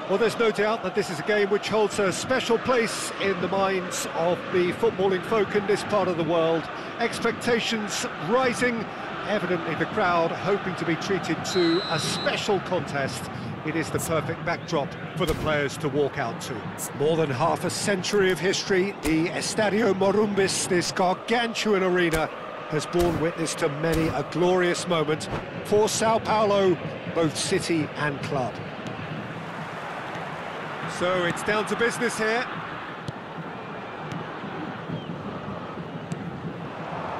Well, there's no doubt that this is a game which holds a special place in the minds of the footballing folk in this part of the world. Expectations rising, evidently the crowd hoping to be treated to a special contest. It is the perfect backdrop for the players to walk out to. More than half a century of history, the Estadio Morumbis, this gargantuan arena, has borne witness to many a glorious moment for Sao Paulo, both city and club. So it's down to business here.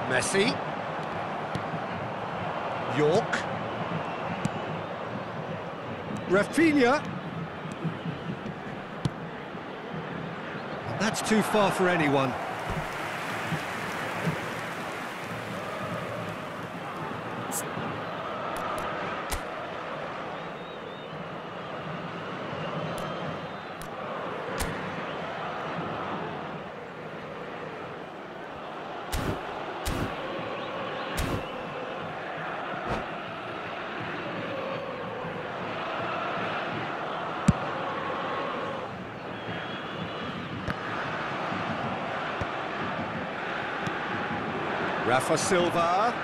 Messi. York. Rafinha. That's too far for anyone. Rafa Silva.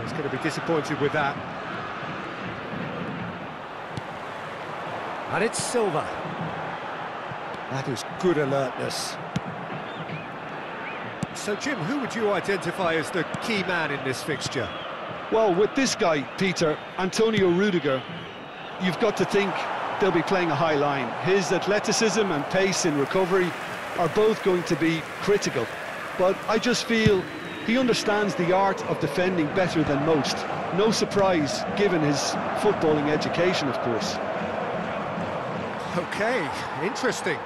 He's going to be disappointed with that. And it's Silva. That is good alertness. So, Jim, who would you identify as the key man in this fixture? Well, with this guy, Peter, Antonio Rudiger, you've got to think they'll be playing a high line. His athleticism and pace in recovery are both going to be critical. But I just feel he understands the art of defending better than most. No surprise, given his footballing education, of course. Okay, interesting.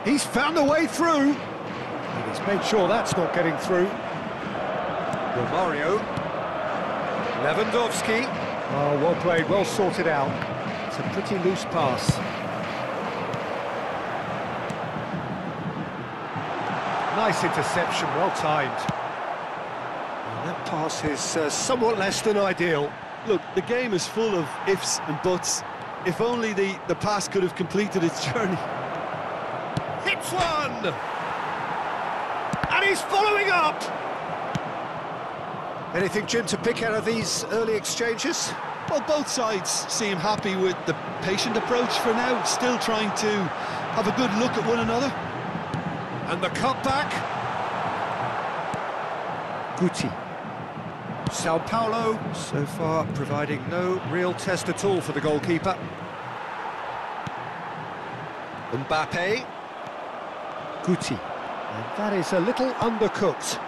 He's found a way through. And he's made sure that's not getting through. Romario. Lewandowski. Oh, well played, well sorted out. It's a pretty loose pass. Nice interception, well timed. And that pass is somewhat less than ideal. Look, the game is full of ifs and buts. If only the pass could have completed its journey. Hits one! And he's following up! Anything, Jim, to pick out of these early exchanges? Well, both sides seem happy with the patient approach for now, still trying to have a good look at one another. And the cutback. Guti. Sao Paulo, so far, providing no real test at all for the goalkeeper. Mbappe. Guti. And that is a little undercooked.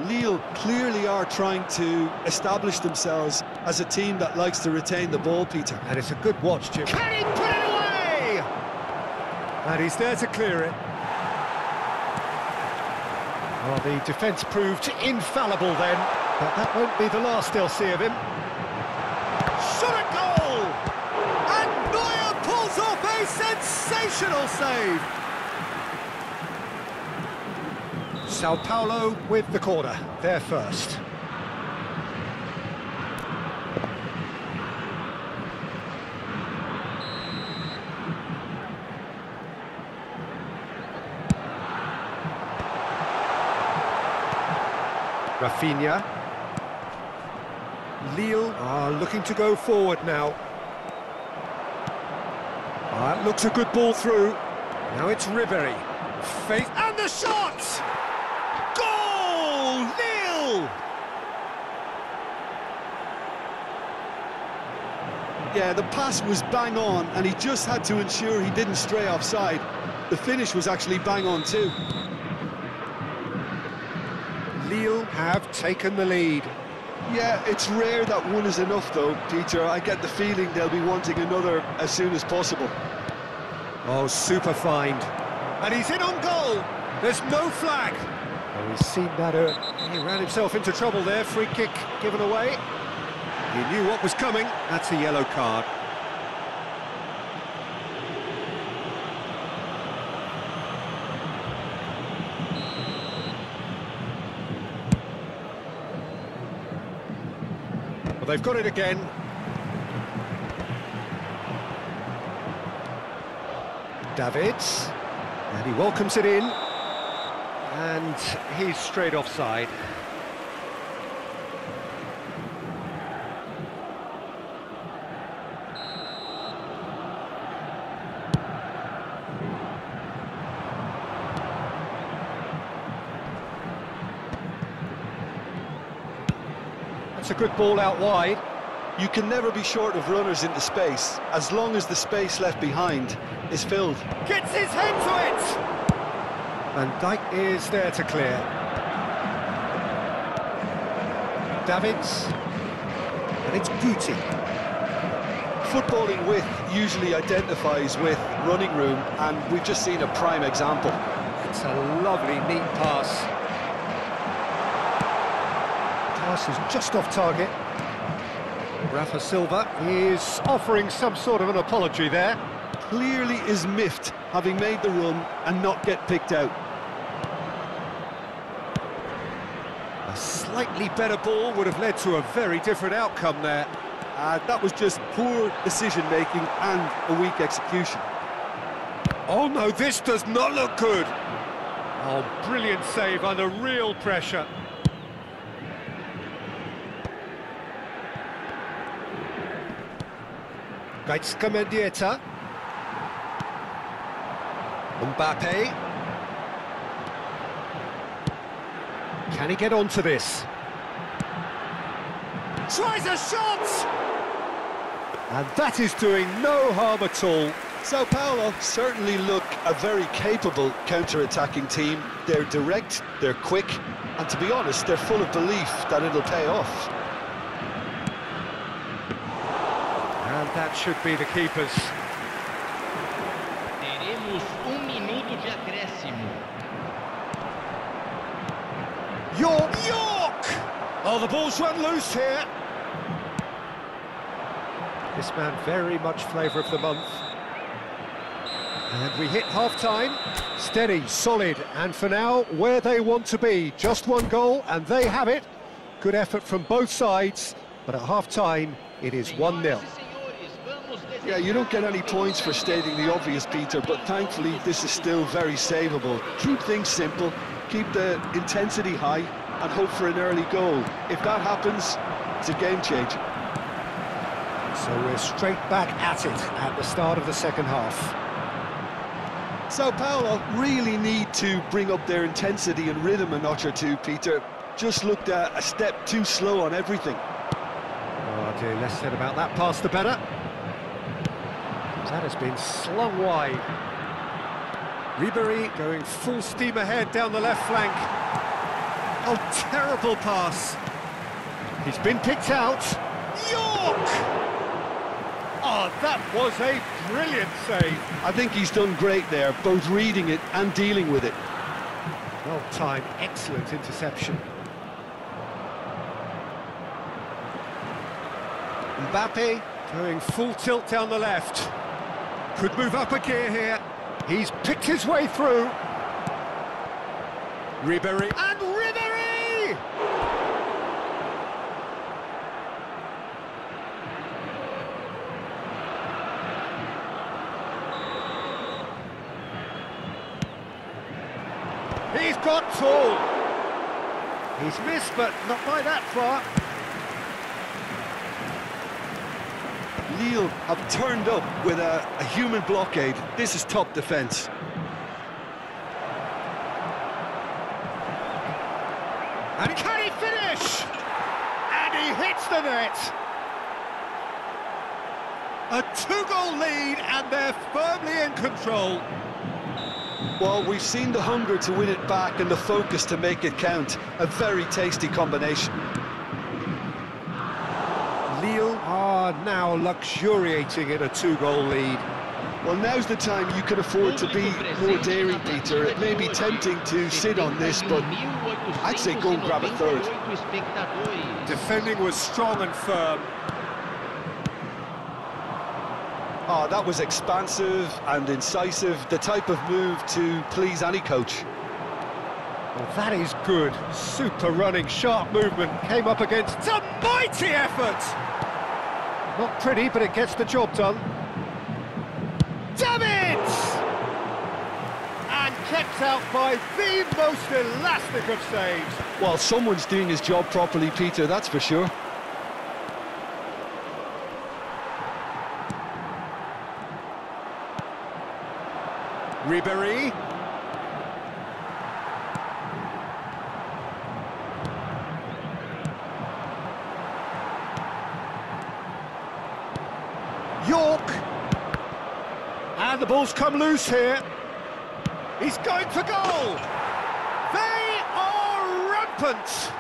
Lille clearly are trying to establish themselves as a team that likes to retain the ball, Peter. And it's a good watch, Jim. Can he put it away? And he's there to clear it. Well, the defence proved infallible then, but that won't be the last they'll see of him. Shot at goal! And Neuer pulls off a sensational save! Sao Paulo with the corner, they're first. Rafinha. Lille are looking to go forward now. That looks a good ball through. Now it's Ribéry. Faith and the shot! Goal! Lille! Yeah, the pass was bang on, and he just had to ensure he didn't stray offside. The finish was actually bang on too. Lille have taken the lead. Yeah, it's rare that one is enough though, Peter. I get the feeling they'll be wanting another as soon as possible. Oh, super find. And he's in on goal. There's no flag. Oh, he's seen that. He ran himself into trouble there. Free kick given away. He knew what was coming. That's a yellow card. Well, they've got it again. Davids, and he welcomes it in, and he's straight offside. That's a good ball out wide. You can never be short of runners into space, as long as the space left behind is filled. Gets his head to it! Van Dijk is there to clear. Davids. And it's Beauty. Footballing width usually identifies with running room, and we've just seen a prime example. It's a lovely, neat pass. Pass is just off target. Rafa Silva is offering some sort of an apology there. Clearly is miffed, having made the run and not get picked out. A slightly better ball would have led to a very different outcome there. That was just poor decision-making and a weak execution. Oh no, this does not look good. Oh, brilliant save under real pressure. Gaizka-Mendieta. Mbappe. Can he get onto this? Tries a shot! And that is doing no harm at all. Sao Paulo certainly look a very capable counter-attacking team. They're direct, they're quick, and to be honest, they're full of belief that it'll pay off. And that should be the keepers. Teremos minuto de acréscimo. York! Oh, the ball's run loose here. This man very much flavour of the month. And we hit half-time. Steady, solid, and for now, where they want to be. Just one goal, and they have it. Good effort from both sides, but at half-time, it is 1-0. Yeah, you don't get any points for stating the obvious, Peter, but thankfully this is still very savable. Keep things simple, keep the intensity high, and hope for an early goal. If that happens, it's a game changer. So we're straight back at it at the start of the second half. Sao Paulo really need to bring up their intensity and rhythm a notch or two, Peter. Just looked a step too slow on everything. Oh dear, less said about that pass the better. That has been slung wide. Ribéry going full steam ahead down the left flank. Oh, terrible pass. He's been picked out. York! Oh, that was a brilliant save. I think he's done great there, both reading it and dealing with it. Well timed, excellent interception. Mbappe going full tilt down the left. Could move up a gear here. He's picked his way through. Ribéry. And Ribéry! He's got tall. He's missed, but not by that far. Lille have turned up with a human blockade. This is top defence. And can he finish? And he hits the net. A two-goal lead, and they're firmly in control. Well, we've seen the hunger to win it back and the focus to make it count. A very tasty combination. Lille are now luxuriating in a two-goal lead. Well, now's the time you can afford to be more daring, Peter. It may be tempting to sit on this, but I'd say go and grab a third. Defending was strong and firm. Oh, that was expansive and incisive, the type of move to please any coach. Oh, Well, that is good. Super running, sharp movement. Came up against a mighty effort. Not pretty, but it gets the job done. Damn it! And kept out by the most elastic of saves. Well, someone's doing his job properly, Peter, that's for sure. Ribéry. York. And the ball's come loose here. He's going for goal. They are rampant.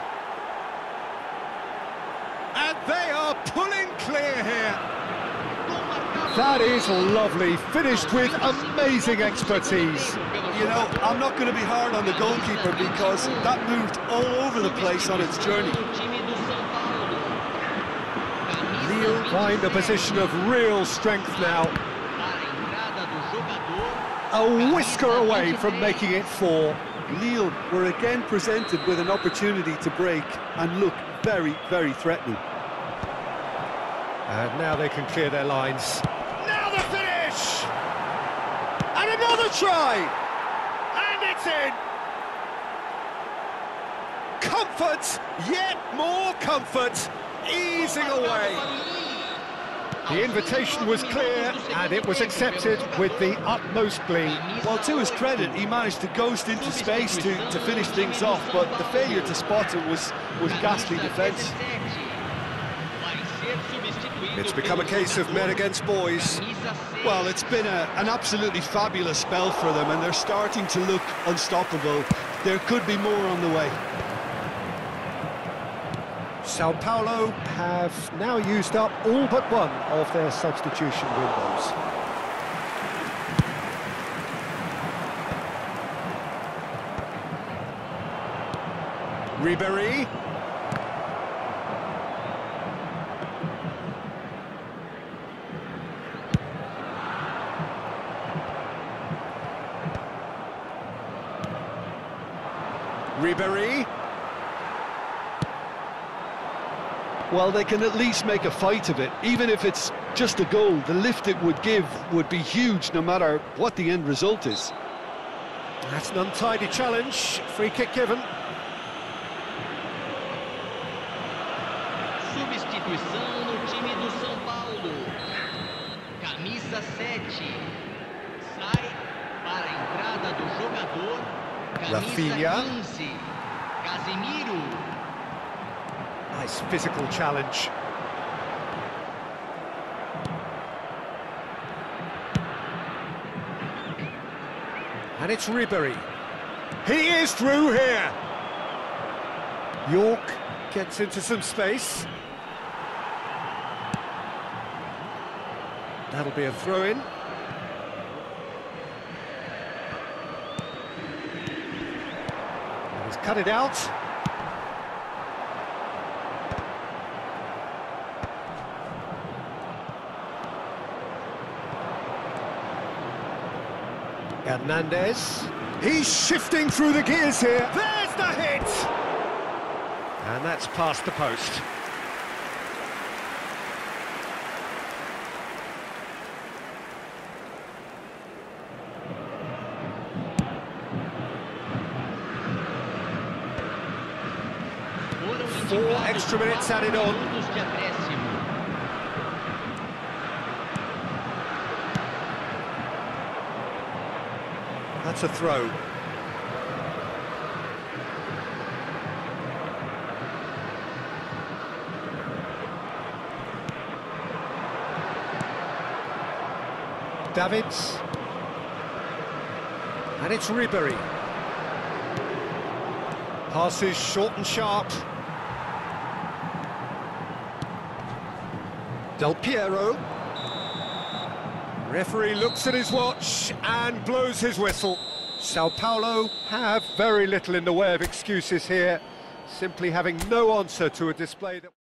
And they are pulling clear here. That is lovely, finished with amazing expertise. You know, I'm not going to be hard on the goalkeeper because that moved all over the place on its journey. Lille find a position of real strength now. A whisker away from making it 4. Lille were again presented with an opportunity to break and look very, very threatening. And now they can clear their lines. Now the finish! And another try! And it's in! Comfort, yet more comfort, easing away. The invitation was clear, and it was accepted with the utmost glee. Well, to his credit, he managed to ghost into space to finish things off, but the failure to spot it was ghastly defence. It's become a case of men against boys. Well, it's been an absolutely fabulous spell for them, and they're starting to look unstoppable. There could be more on the way. Sao Paulo have now used up all but one of their substitution windows. Ribéry. Ribéry. Well, they can at least make a fight of it. Even if it's just a goal, the lift it would give would be huge no matter what the end result is. That's an untidy challenge. Free kick given. Substituição no time do São Paulo. Camisa 7. Sai para a entrada do jogador. Camisa Rafinha. 15. Casemiro. Nice physical challenge. And it's Ribéry. He is through here. York gets into some space. That'll be a throw-in. He's cut it out. Hernandez. He's shifting through the gears here. There's the hit! And that's past the post. Four extra minutes added on. That's a throw. Davids. And it's Ribéry. Passes short and sharp. Del Piero. Referee looks at his watch and blows his whistle. Sao Paulo have very little in the way of excuses here, simply having no answer to a display that...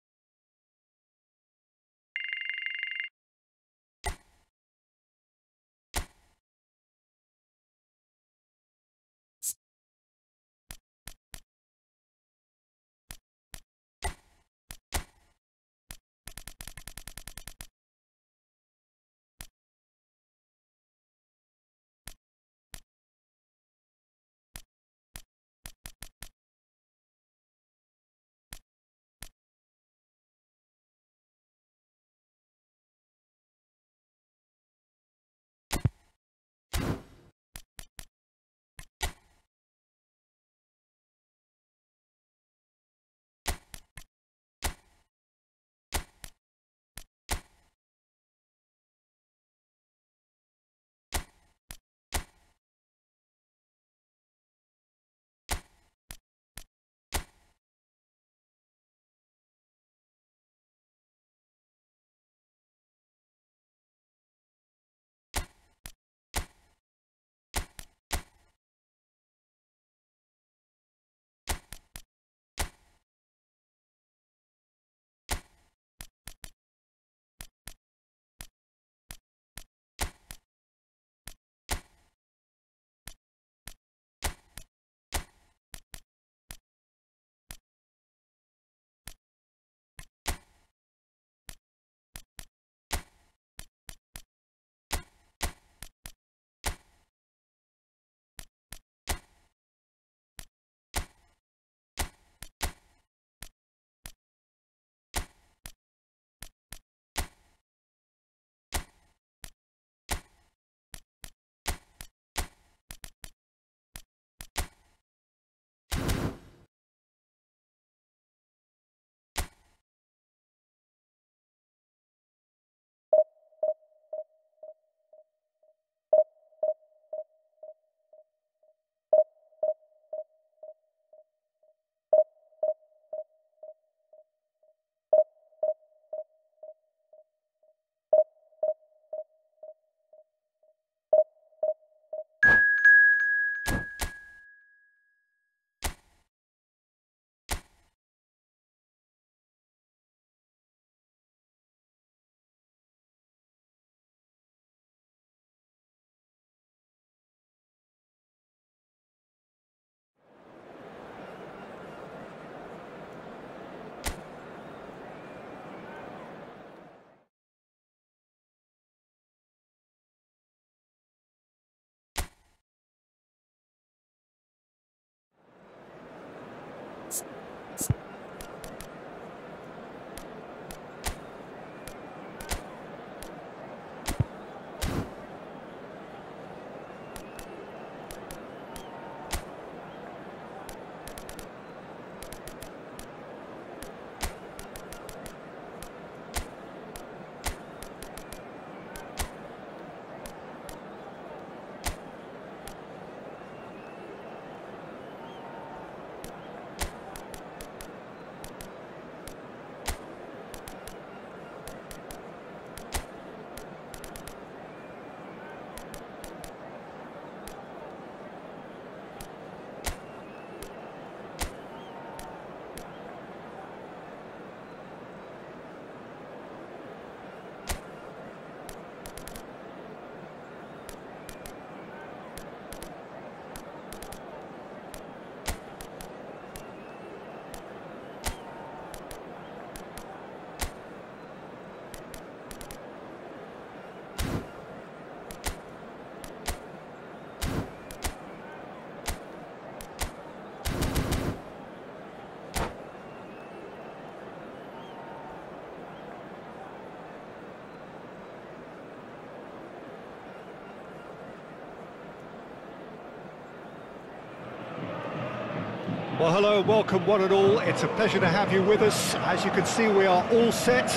Well, hello, welcome one and all. It's a pleasure to have you with us. As you can see, we are all set.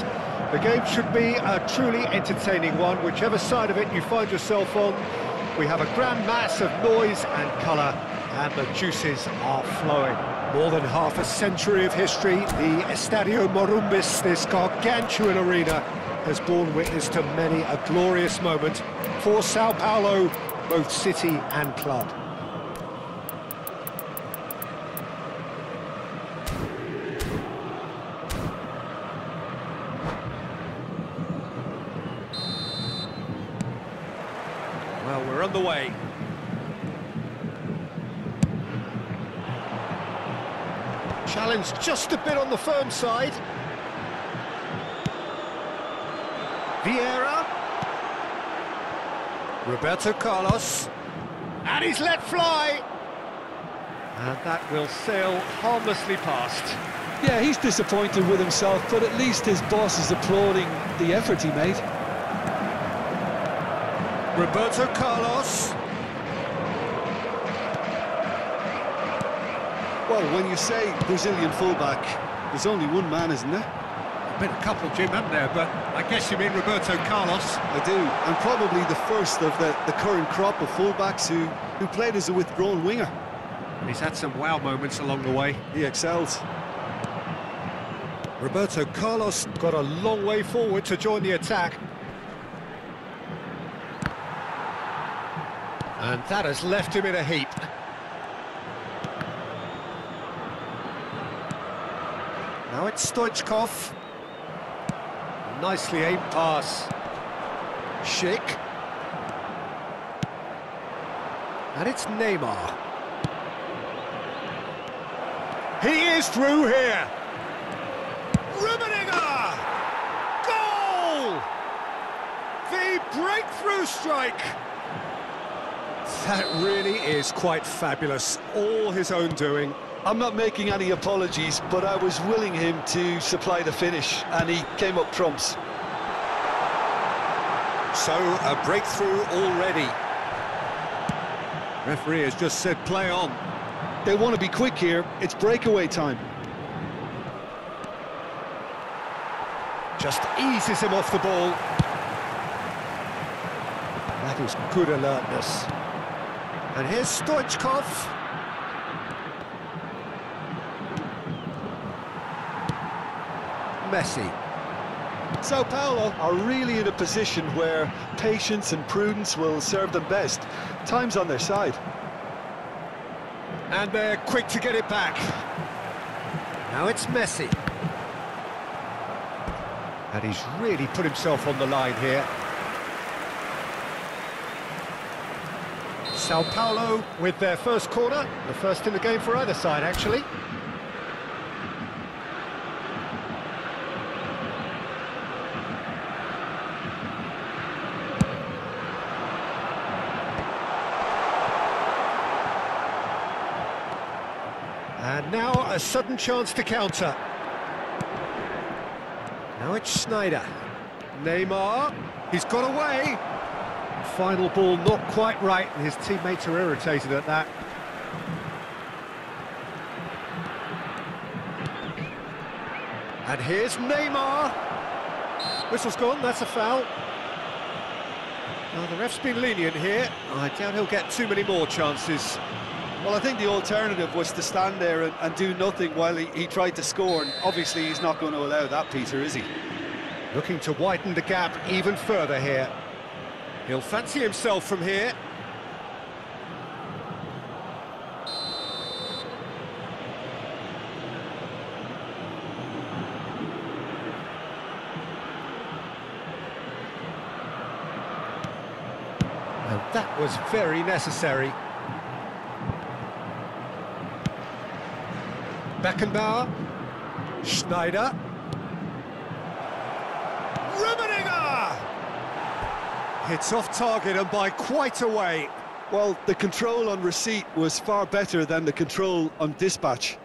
The game should be a truly entertaining one, whichever side of it you find yourself on. We have a grand mass of noise and colour, and the juices are flowing. More than half a century of history, the Estadio Morumbis, this gargantuan arena, has borne witness to many a glorious moment for Sao Paulo, both city and club. Well, we're on the way. Challenge just a bit on the firm side. Vieira. Roberto Carlos. And he's let fly. And that will sail harmlessly past. Yeah, he's disappointed with himself, but at least his boss is applauding the effort he made. Roberto Carlos. Well, when you say Brazilian fullback, there's only one man, isn't there? Been a couple, Jim, haven't there? But I guess you mean Roberto Carlos. I do, and probably the first of the current crop of fullbacks who played as a withdrawn winger. And he's had some wow moments along the way. He excels. Roberto Carlos got a long way forward to join the attack. And that has left him in a heap. Now it's Stoichkov. Nicely aimed pass. Schick. And it's Neymar. He is through here. Rummenigge! Goal! The breakthrough strike. That really is quite fabulous. All his own doing. I'm not making any apologies, but I was willing him to supply the finish, and he came up trumps. So, a breakthrough already. Referee has just said play on. They want to be quick here. It's breakaway time. Just eases him off the ball. That is good alertness. And here's Stoichkov. Messi. Sao Paulo are really in a position where patience and prudence will serve them best. Time's on their side. And they're quick to get it back. Now it's Messi. And he's really put himself on the line here. Sao Paulo with their first corner, the first in the game for either side, actually. And now a sudden chance to counter. Now it's Schneider. Neymar, he's got away. Final ball not quite right, and his teammates are irritated at that. And here's Neymar. Whistle's gone, that's a foul. Well, the ref's been lenient here. I doubt he'll get too many more chances. Well, I think the alternative was to stand there and do nothing while he tried to score, and obviously he's not going to allow that, Peter, is he? Looking to widen the gap even further here. He'll fancy himself from here. And that was very necessary. Beckenbauer. Schneider. Rummenigge! Hits off target and by quite a way. Well, the control on receipt was far better than the control on dispatch.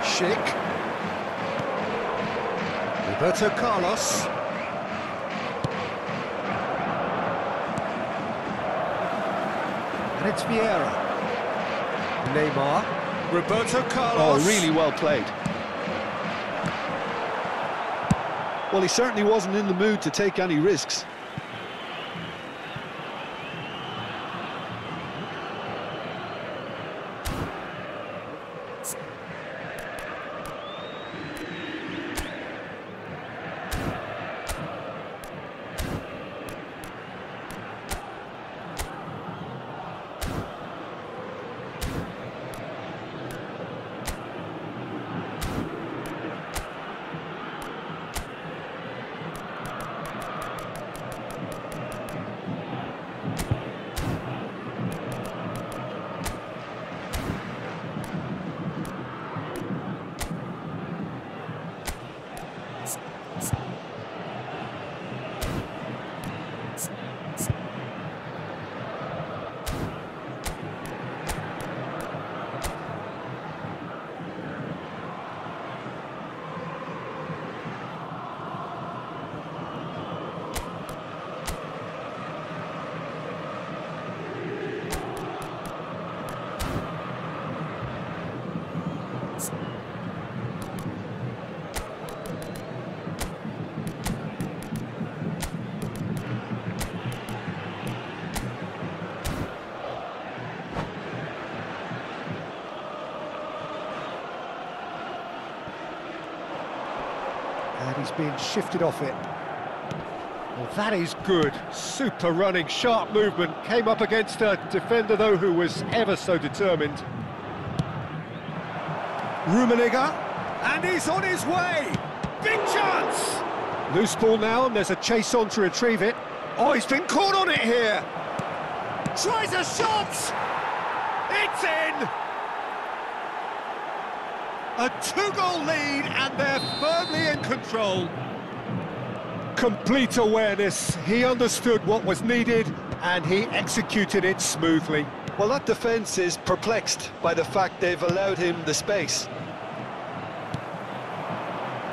Schick. With Roberto Carlos. And it's Vieira. Neymar. Roberto Carlos. Oh, really well played. Well, he certainly wasn't in the mood to take any risks. And he's being shifted off it. Well, that is good. Super running, sharp movement. Came up against a defender, though, who was ever so determined. Rummenigge, and he's on his way. Big chance! Loose ball now, and there's a chase on to retrieve it. Oh, he's been caught on it here. Tries a shot! It's in! A two-goal lead, and they're firmly in control. Complete awareness. He understood what was needed, and he executed it smoothly. Well, that defence is perplexed by the fact they've allowed him the space.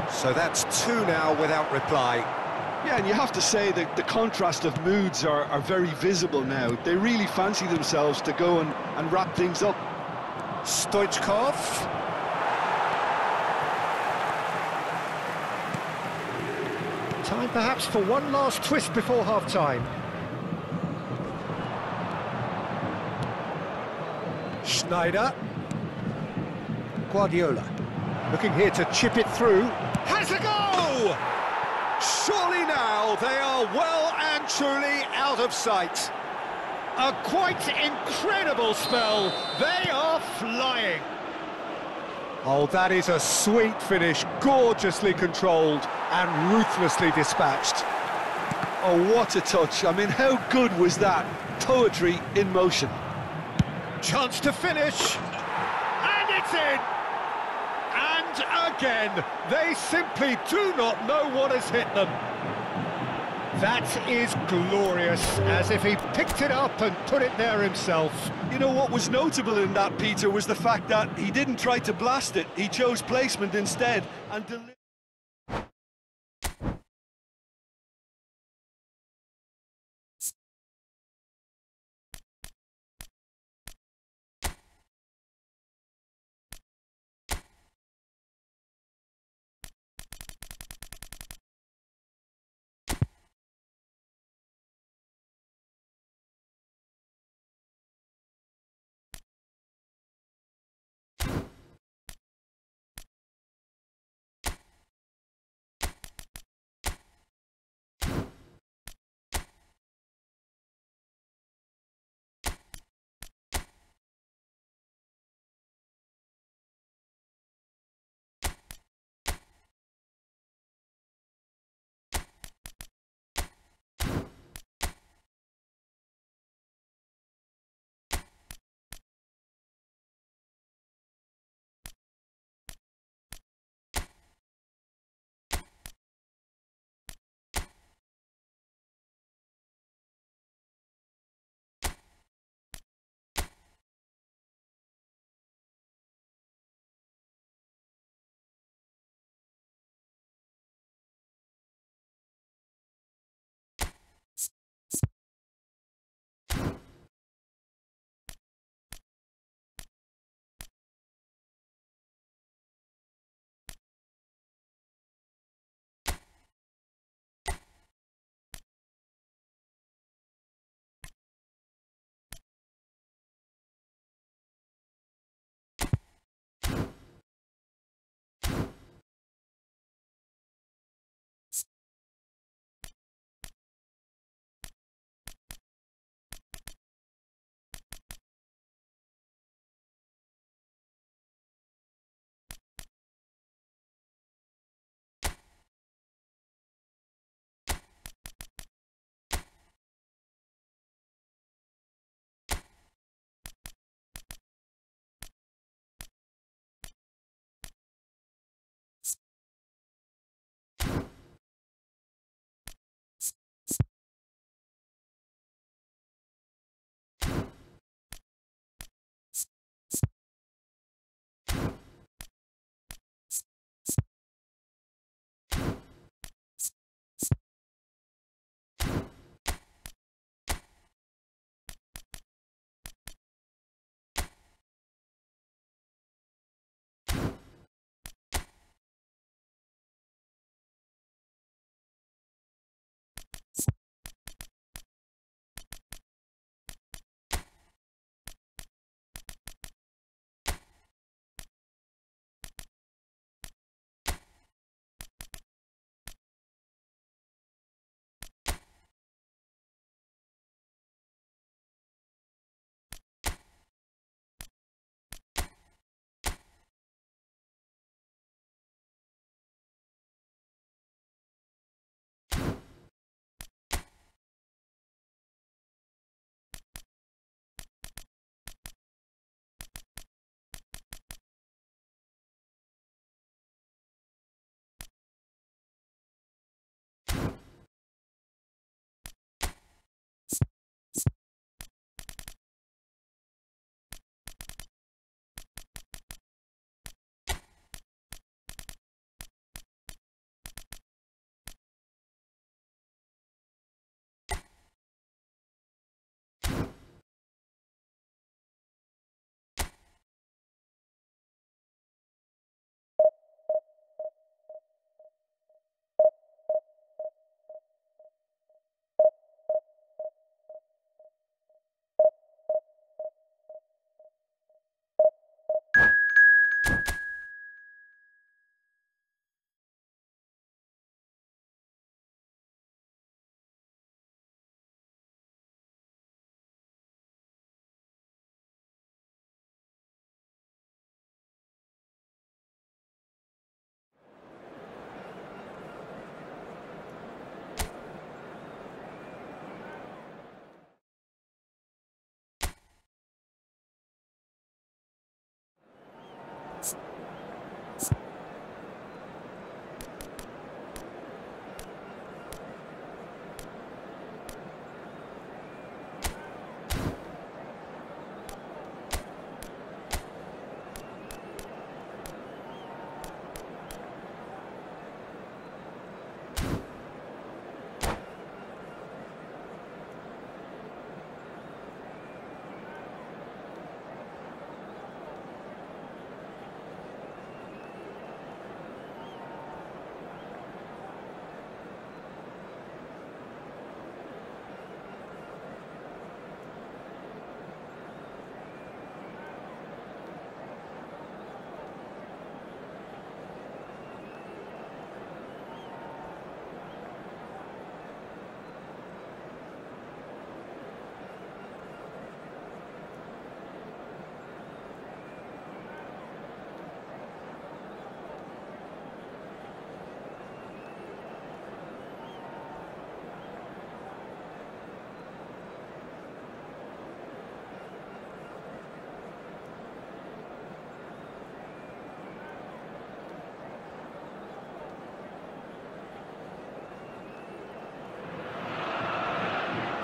So that's two now without reply. Yeah, and you have to say that the contrast of moods are very visible now. They really fancy themselves to go and wrap things up. Stoichkov. Time perhaps for one last twist before half-time. Schneider. Guardiola. Looking here to chip it through. Has a go! Surely now they are well and truly out of sight. A quite incredible spell. They are flying. Oh, that is a sweet finish, gorgeously controlled and ruthlessly dispatched. Oh, what a touch. I mean, how good was that? Poetry in motion. Chance to finish. And it's in. And again, they simply do not know what has hit them. That is glorious, as if he picked it up and put it there himself. You know, what was notable in that, Peter, was the fact that he didn't try to blast it. He chose placement instead and delivered.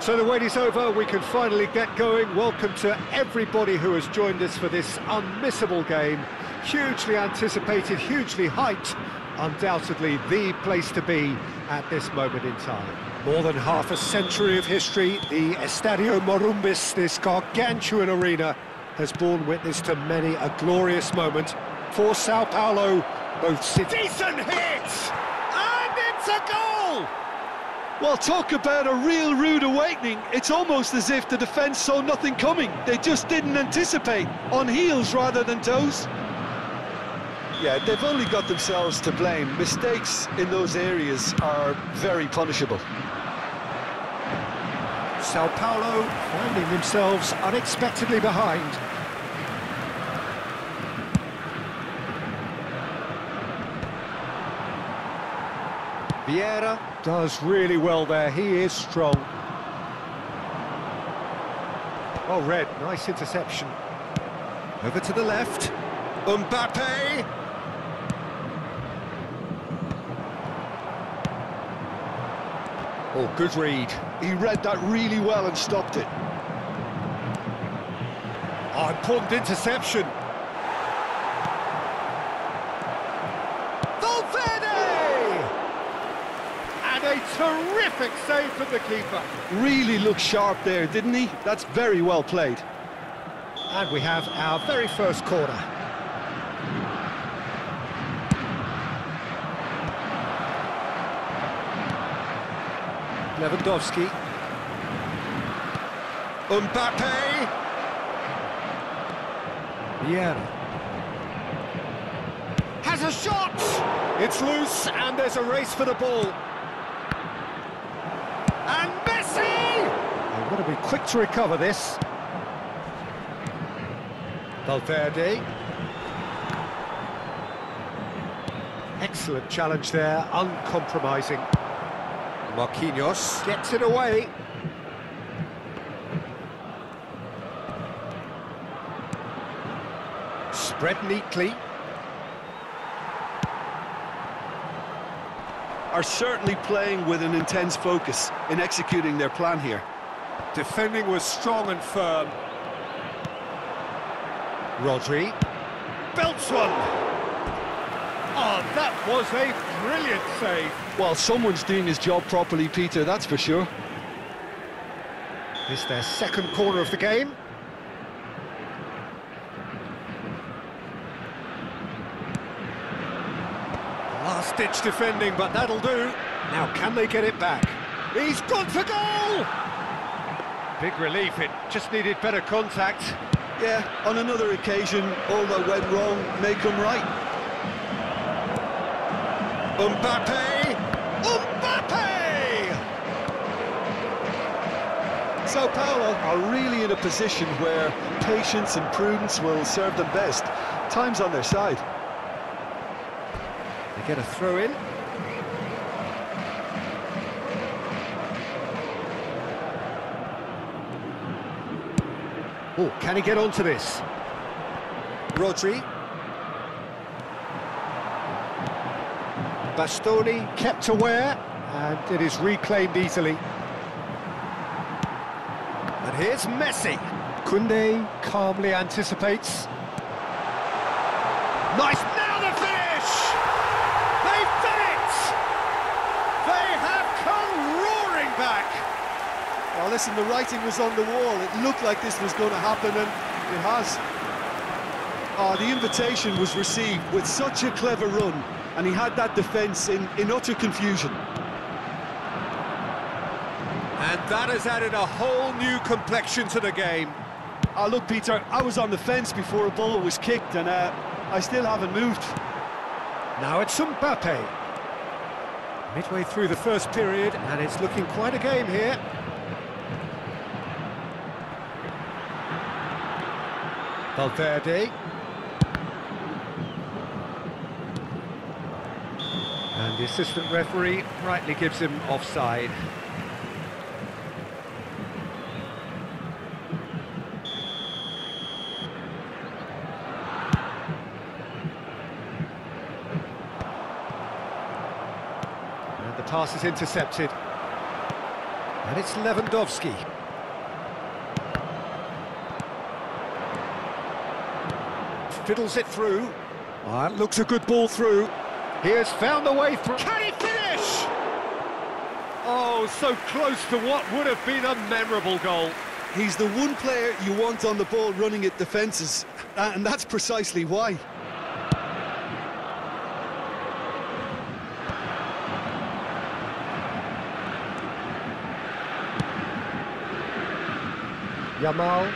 So the wait is over, we can finally get going. Welcome to everybody who has joined us for this unmissable game. Hugely anticipated, hugely hyped, undoubtedly the place to be at this moment in time. More than half a century of history, the Estadio Morumbis, this gargantuan arena, has borne witness to many a glorious moment for Sao Paulo. Both cities. Decent hit! And it's a goal! Well, talk about a real rude awakening. It's almost as if the defence saw nothing coming. They just didn't anticipate, on heels rather than toes. Yeah, they've only got themselves to blame. Mistakes in those areas are very punishable. Sao Paulo finding themselves unexpectedly behind. Vieira does really well there, he is strong. Oh, Red, nice interception. Over to the left, Mbappe! Oh, good read. He read that really well and stopped it. Oh, important interception. A terrific save from the keeper. Really looked sharp there, didn't he? That's very well played. And we have our very first corner. Lewandowski. Mbappe. Vieira. Has a shot! It's loose and there's a race for the ball. And Messi! They've got to be quick to recover this. Valverde. Excellent challenge there, uncompromising. Marquinhos gets it away. Spread neatly. Are certainly playing with an intense focus in executing their plan here. Defending was strong and firm. Rodri belts one. Oh, that was a brilliant save. Well, someone's doing his job properly, Peter, that's for sure. This is their second corner of the game. Last-ditch defending, but that'll do. Now, can they get it back? He's gone for goal! Big relief, it just needed better contact. Yeah, on another occasion, all that went wrong may come right. Mbappe! Mbappe! Sao Paulo are really in a position where patience and prudence will serve them best. Time's on their side. They get a throw in. Oh, can he get onto this? Rodri. Bastoni kept aware, and it is reclaimed easily. And here's Messi. Koundé calmly anticipates. Nice, now the finish! They've done it! They have come roaring back! Well, listen, the writing was on the wall. It looked like this was going to happen, and it has. Oh, the invitation was received with such a clever run, and he had that defence in utter confusion. And that has added a whole new complexion to the game. Oh, look, Peter, I was on the fence before a ball was kicked, and I still haven't moved. Now it's Mbappe. Midway through the first period, and it's looking quite a game here. Valverde. And the assistant referee rightly gives him offside. And the pass is intercepted. And it's Lewandowski. Fiddles it through. Oh, it looks a good ball through. He has found the way through. Can he finish? Oh, so close to what would have been a memorable goal. He's the one player you want on the ball running at defences, and that's precisely why. Yamal.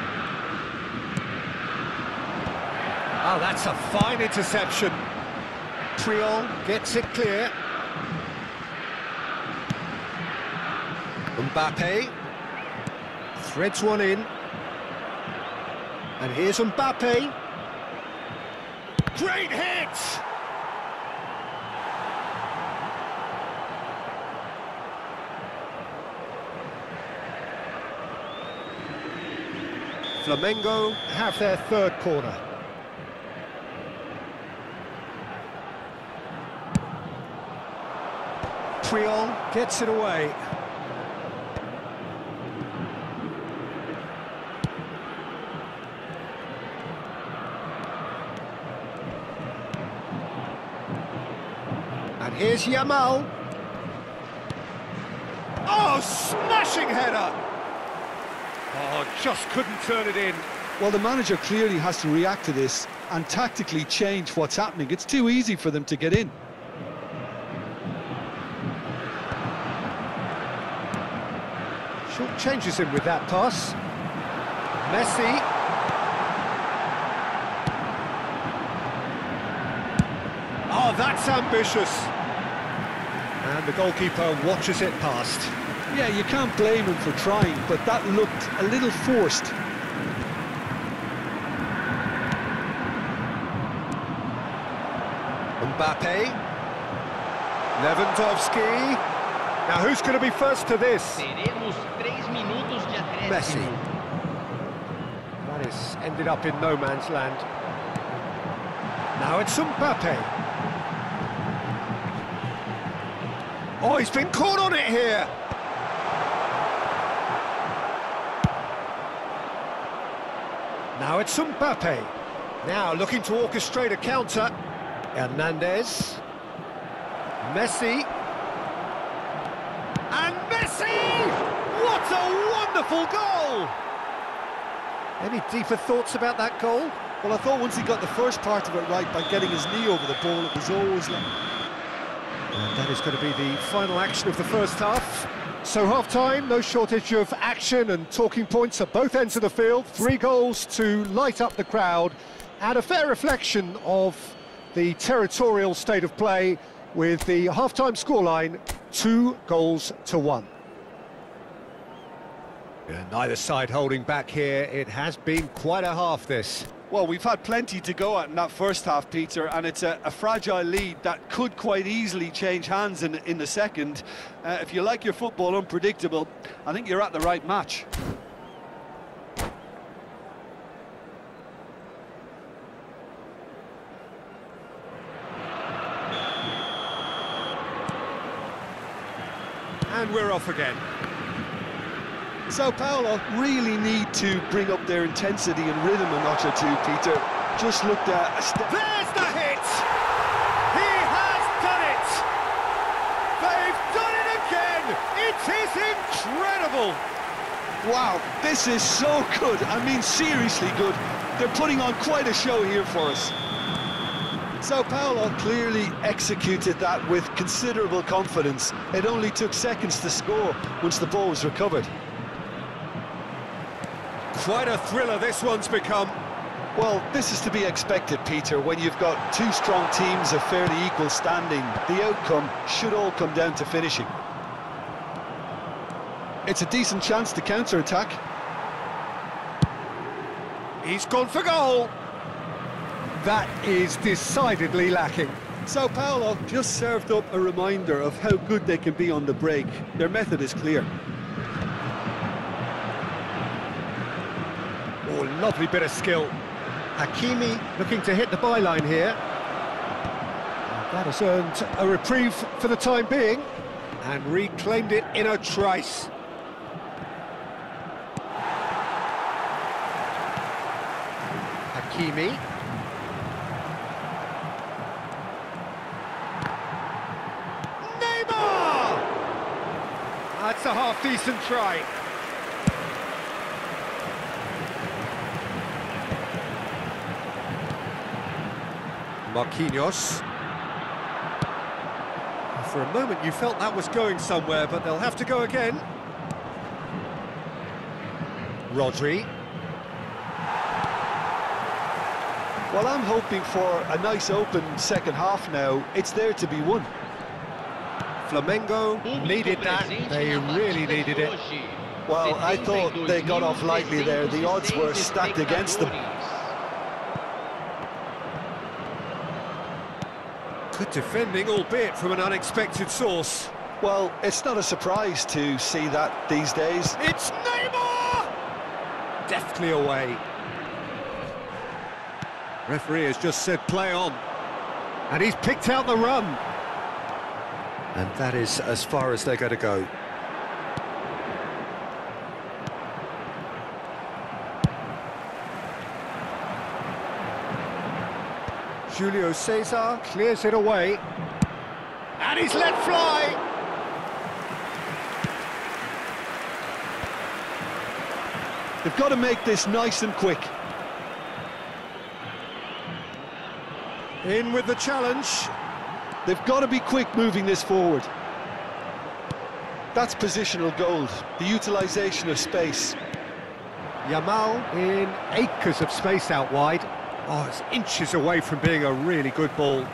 Oh, that's a fine interception. Triol gets it clear. Mbappe threads one in. And here's Mbappe. Great hit! Flamengo have their third corner. Triol gets it away. And here's Yamal. Oh, smashing header! Oh, just couldn't turn it in. Well, the manager clearly has to react to this and tactically change what's happening. It's too easy for them to get in. Short changes him with that pass. Messi. Oh, that's ambitious. And the goalkeeper watches it past. Yeah, you can't blame him for trying, but that looked a little forced. Mbappe. Lewandowski. Now who's going to be first to this? Teremos 3 minutos de acréscimo. Messi. That is ended up in no man's land. Now it's Mbappe. Oh, he's been caught on it here. Now it's Mbappe. Now looking to orchestrate a counter. Hernandez. Messi. And Messi! What a wonderful goal! Any deeper thoughts about that goal? Well, I thought once he got the first part of it right by getting his knee over the ball, it was always like... And that is going to be the final action of the first half. So half-time, no shortage of action and talking points at both ends of the field. 3 goals to light up the crowd, and a fair reflection of the territorial state of play with the half-time scoreline 2-1. And neither side holding back here. It has been quite a half, this. Well, we've had plenty to go at in that first half, Peter, and it's a fragile lead that could quite easily change hands in the second. If you like your football unpredictable, I think you're at the right match. And we're off again. Sao Paulo really need to bring up their intensity and rhythm a notch or two, Peter. Just looked at a step. There's the hit! He has done it! They've done it again! It is incredible! Wow, this is so good. I mean, seriously good. They're putting on quite a show here for us. Sao Paulo clearly executed that with considerable confidence. It only took seconds to score once the ball was recovered. Quite a thriller this one's become. Well, this is to be expected, Peter. When you've got 2 strong teams of fairly equal standing, the outcome should all come down to finishing. It's a decent chance to counter-attack. He's gone for goal. That is decidedly lacking. Sao Paulo just served up a reminder of how good they can be on the break. Their method is clear. Oh, lovely bit of skill. Hakimi looking to hit the byline here. That has earned a reprieve for the time being, and reclaimed it in a trice. Hakimi. Neymar! That's a half-decent try. Marquinhos. For a moment you felt that was going somewhere, but they'll have to go again. Rodri. Well, I'm hoping for a nice open second half now. It's there to be won. Flamengo needed that. They really needed it. Well, I thought they got off lightly there. The odds were stacked against them. Good defending, albeit from an unexpected source. Well, it's not a surprise to see that these days. It's Neymar! Deftly away. Referee has just said play on. And he's picked out the run. And that is as far as they're going to go. Julio Cesar clears it away. And he's let fly! They've got to make this nice and quick. In with the challenge. They've got to be quick moving this forward. That's positional gold, the utilisation of space. Yamal in acres of space out wide. Oh, it's inches away from being a really good ball.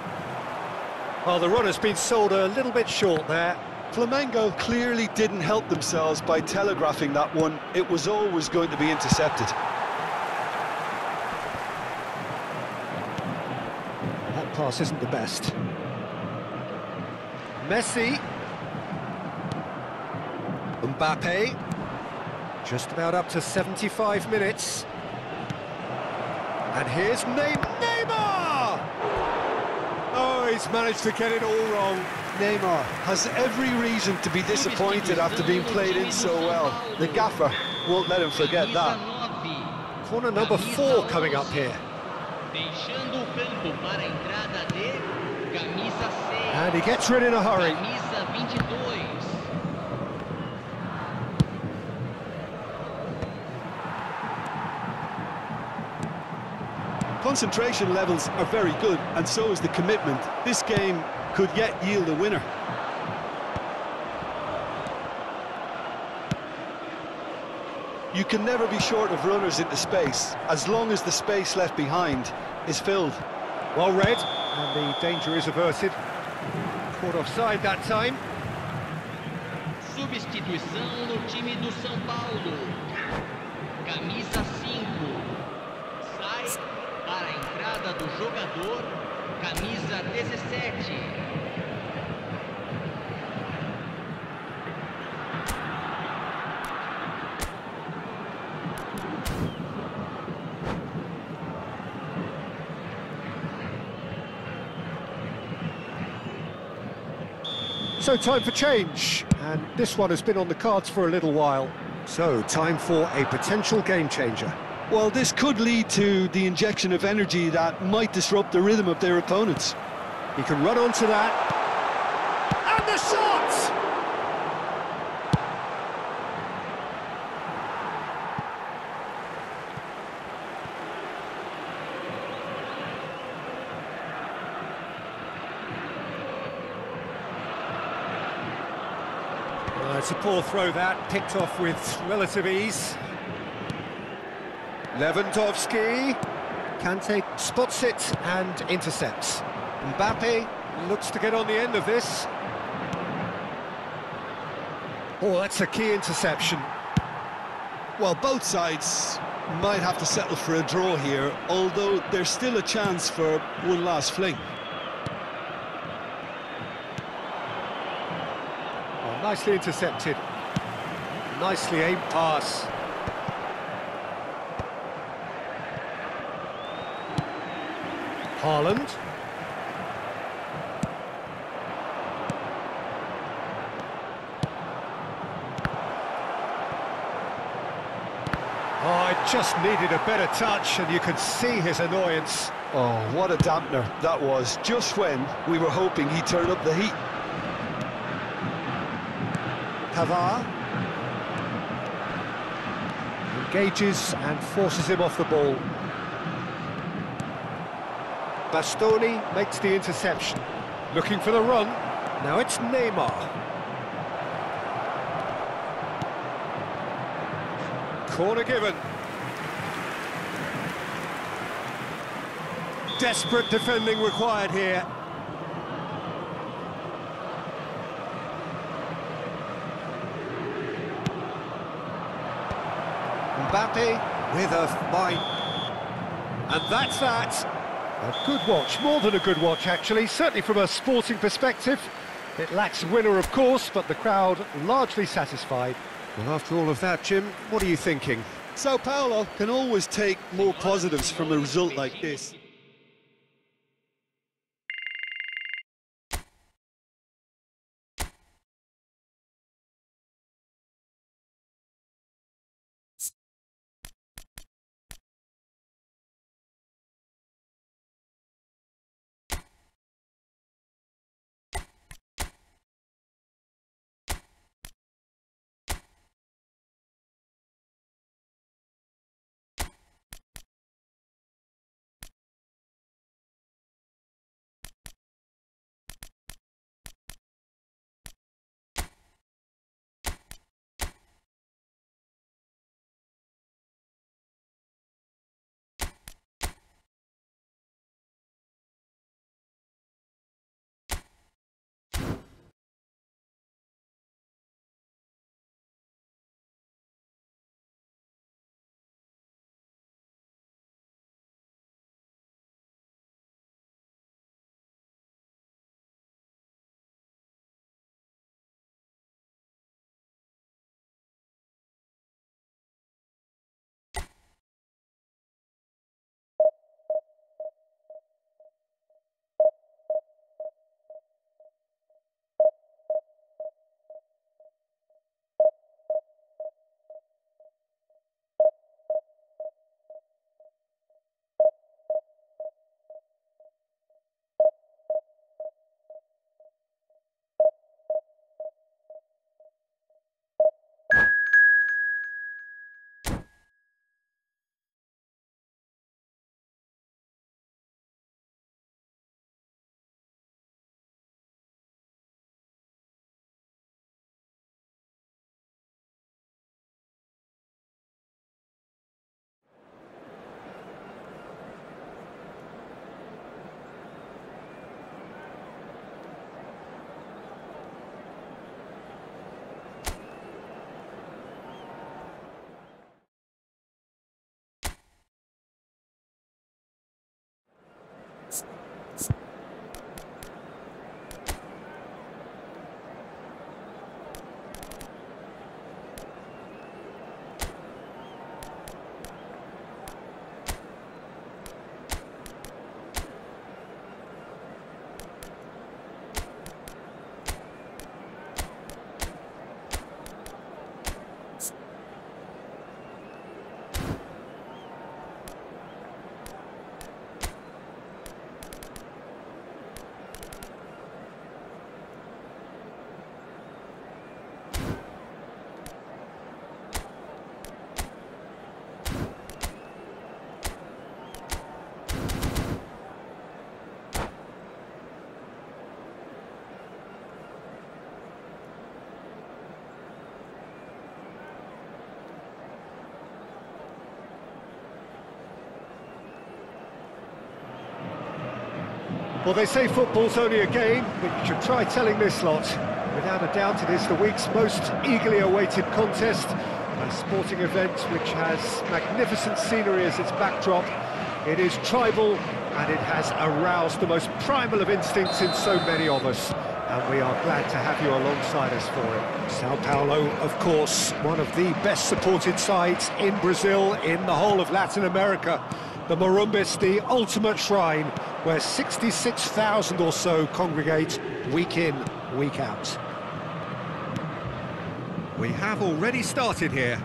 Well, the run has been sold a little bit short there. Flamengo clearly didn't help themselves by telegraphing that one. It was always going to be intercepted. That pass isn't the best. Messi. Mbappe. Just about up to 75 minutes. And here's Neymar! Oh, he's managed to get it all wrong. Neymar has every reason to be disappointed after being played in so well. The gaffer won't let him forget that. Corner number 4 coming up here. And he gets rid in a hurry. Concentration levels are very good, and so is the commitment. This game could yet yield a winner. You can never be short of runners into space, as long as the space left behind is filled. Well read, and the danger is averted. Caught offside that time. Substituição no time do São Paulo. Camisa 5. Sai para a entrada do jogador. Camisa 17. So time for change, and this one has been on the cards for a little while. So time for a potential game changer. Well, this could lead to the injection of energy that might disrupt the rhythm of their opponents. He can run onto that. And the shot! It's a poor throw that, picked off with relative ease. Lewandowski, Kante spots it and intercepts. Mbappe looks to get on the end of this. Oh, that's a key interception. Well, both sides might have to settle for a draw here, although there's still a chance for one last fling. Oh, nicely intercepted. Nicely aimed pass. Haaland. Oh, it Just needed a better touch, and you could see his annoyance. Oh, what a dampener that was, just when we were hoping he'd turn up the heat. Pavard engages and forces him off the ball. Bastoni makes the interception. Looking for the run. Now it's Neymar. Corner given. Desperate defending required here. Mbappe with a mind. And that's that. A good watch, more than a good watch actually, certainly from a sporting perspective. It lacks a winner of course, but the crowd largely satisfied. Well, after all of that, Jim, what are you thinking? Sao Paulo can always take more positives from a result like this. Well, they say football's only a game, but you should try telling this lot. Without a doubt, it is the week's most eagerly awaited contest, a sporting event which has magnificent scenery as its backdrop. It is tribal, and it has aroused the most primal of instincts in so many of us. And we are glad to have you alongside us for it. Sao Paulo, of course, one of the best supported sides in Brazil, in the whole of Latin America. The Morumbis, the ultimate shrine, where 66,000 or so congregate week in, week out. We have already started here.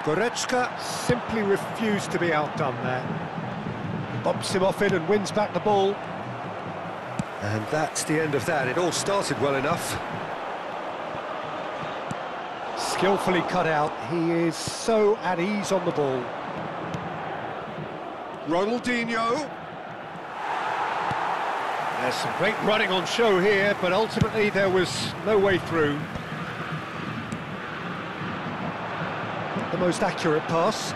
Goretzka simply refused to be outdone there. Bumps him off it and wins back the ball. And that's the end of that. It all started well enough. Skillfully cut out. He is so at ease on the ball. Ronaldinho. There's some great running on show here, but ultimately there was no way through. Not the most accurate pass.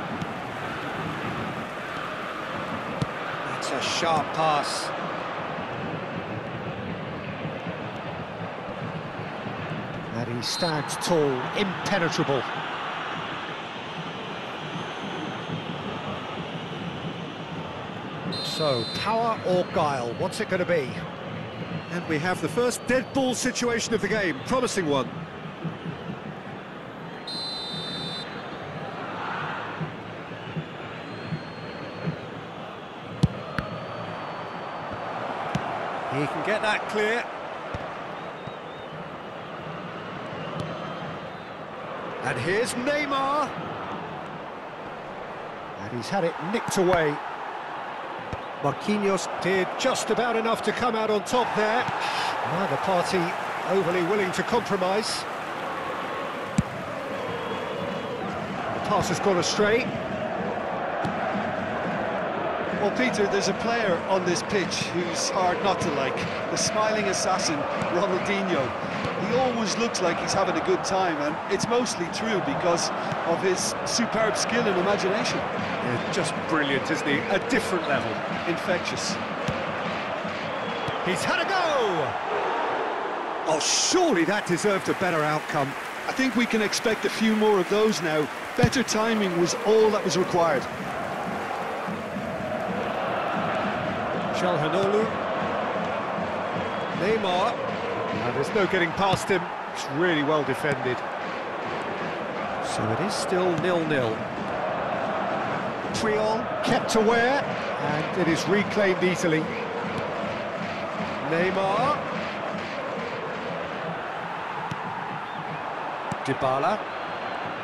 That's a sharp pass. And he stands tall, impenetrable. So, power or guile, what's it going to be? And we have the first dead ball situation of the game, promising one. He can get that clear. And here's Neymar. And he's had it nicked away. Marquinhos did just about enough to come out on top there. Neither party overly willing to compromise. The pass has gone astray. Well, Peter, there's a player on this pitch who's hard not to like. The smiling assassin, Ronaldinho. He always looks like he's having a good time, and it's mostly true because of his superb skill and imagination. Yeah, just brilliant, isn't he? A different level. Infectious. He's had a go! Oh, surely that deserved a better outcome. I think we can expect a few more of those now. Better timing was all that was required. Çalhanoğlu. Neymar. Now, there's no getting past him. It's really well defended. So it is still 0-0. Triol kept aware, and it is reclaimed easily. Neymar. Dybala.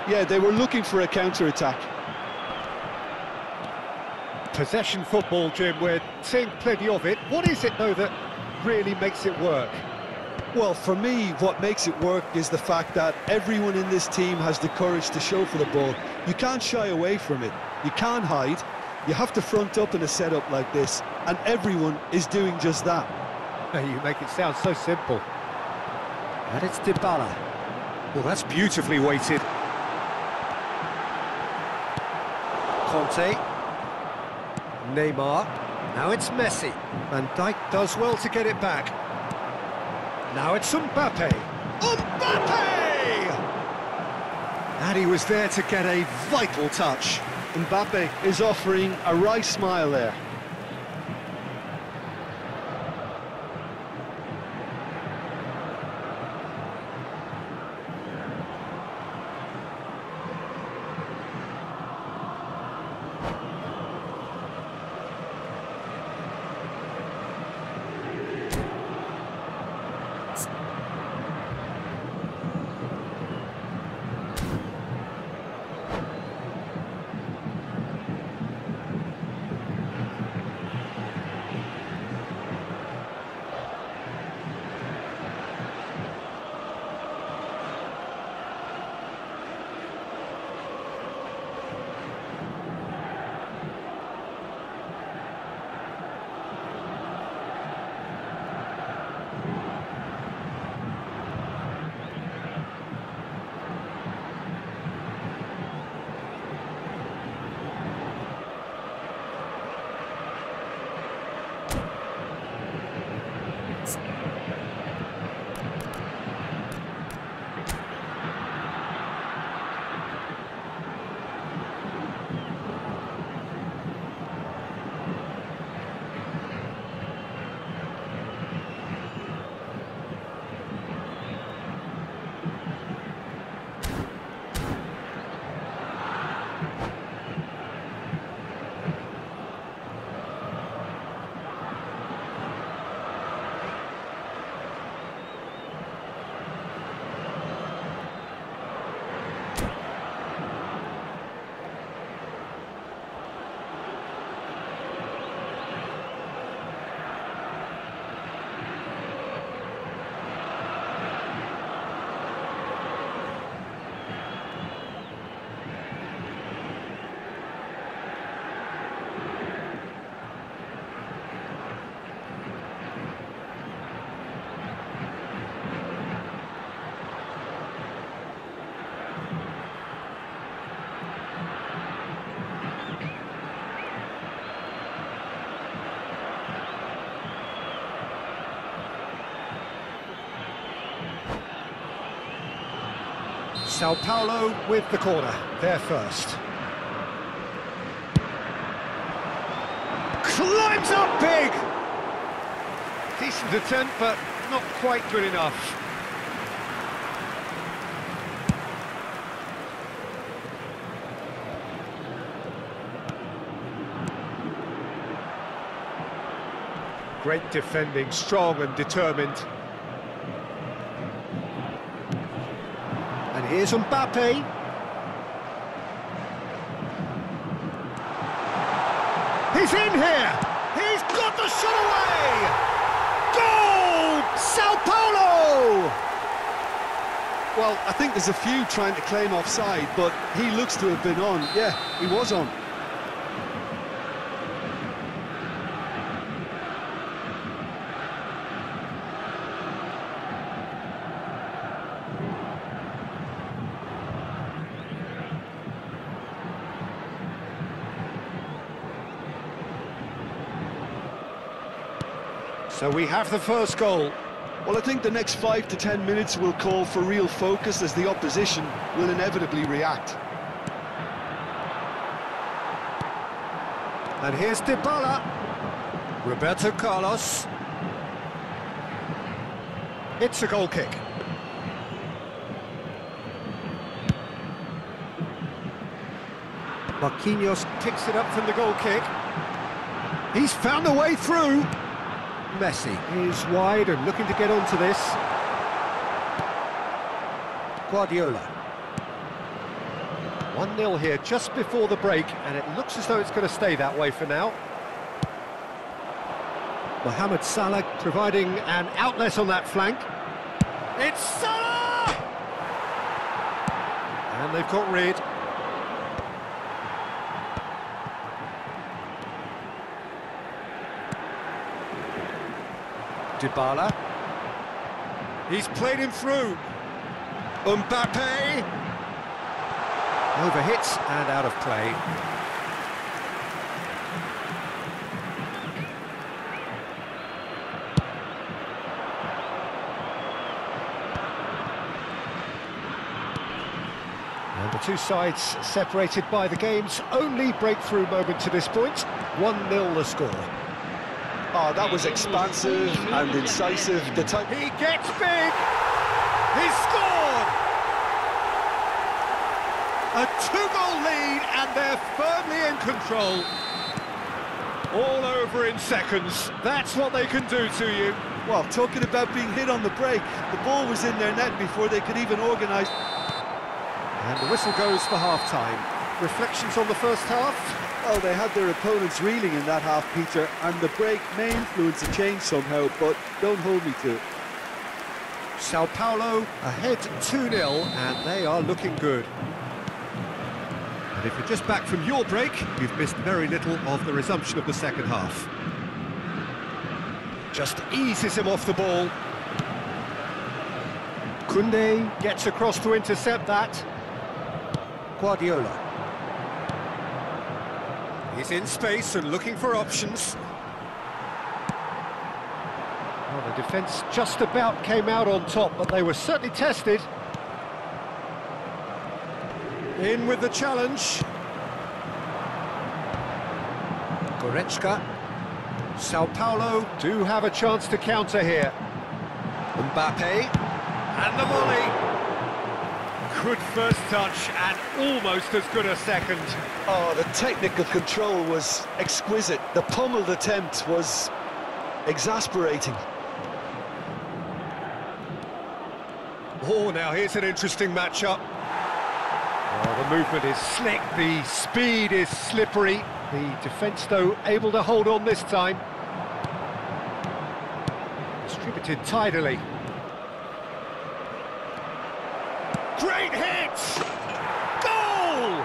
Yeah, they were looking for a counter-attack. Possession football, Jim, we're seeing plenty of it. What is it, though, that really makes it work? Well, for me, what makes it work is the fact that everyone in this team has the courage to show for the ball. You can't shy away from it. You can't hide. You have to front up in a setup like this, and everyone is doing just that. You make it sound so simple. And it's Dybala. Well, that's beautifully weighted. Conte. Neymar. Now it's Messi. Van Dijk does well to get it back. Now it's Mbappe. Mbappe! And he was there to get a vital touch. Mbappe is offering a wry smile there. Sao Paulo with the corner, there first. Climbs up big! Decent attempt, but not quite good enough. Great defending, strong and determined. And here's Mbappe. He's in here! He's got the shot away! Goal! Sao Paulo! Well, I think there's a few trying to claim offside, but he looks to have been on. Yeah, he was on. So we have the first goal. Well, I think the next 5 to 10 minutes will call for real focus as the opposition will inevitably react. And here's Dybala. Roberto Carlos. It's a goal kick. Marquinhos picks it up from the goal kick. He's found a way through. Messi is wide and looking to get onto this. Guardiola. 1-0 here just before the break, and it looks as though it's going to stay that way for now. Mohamed Salah providing an outlet on that flank. It's Salah! And they've got rid. Dybala. He's played him through. Mbappe. Overhits and out of play. And the two sides separated by the game's only breakthrough moment to this point. 1-0 the score. Oh, that was expansive and incisive. The time he gets big! He scored! A 2-goal lead and they're firmly in control. All over in seconds. That's what they can do to you. Well, talking about being hit on the break, the ball was in their net before they could even organise. And the whistle goes for half-time. Reflections on the first half? Oh, they had their opponents reeling in that half, Peter, and the break may influence a change somehow, but don't hold me to it. Sao Paulo ahead 2-0, and they are looking good. And if you're just back from your break, you've missed very little of the resumption of the second half. Just eases him off the ball. Koundé gets across to intercept that. Guardiola. He's in space and looking for options. Well, the defence just about came out on top, but they were certainly tested. In with the challenge. Goretzka. Sao Paulo do have a chance to counter here. Mbappe. And the volley. Good first touch and almost as good a second. Oh, the technical control was exquisite. The pummeled attempt was exasperating. Oh, now here's an interesting matchup. Oh, the movement is slick, the speed is slippery. The defence, though, able to hold on this time. Distributed tidily. Great hit! Goal!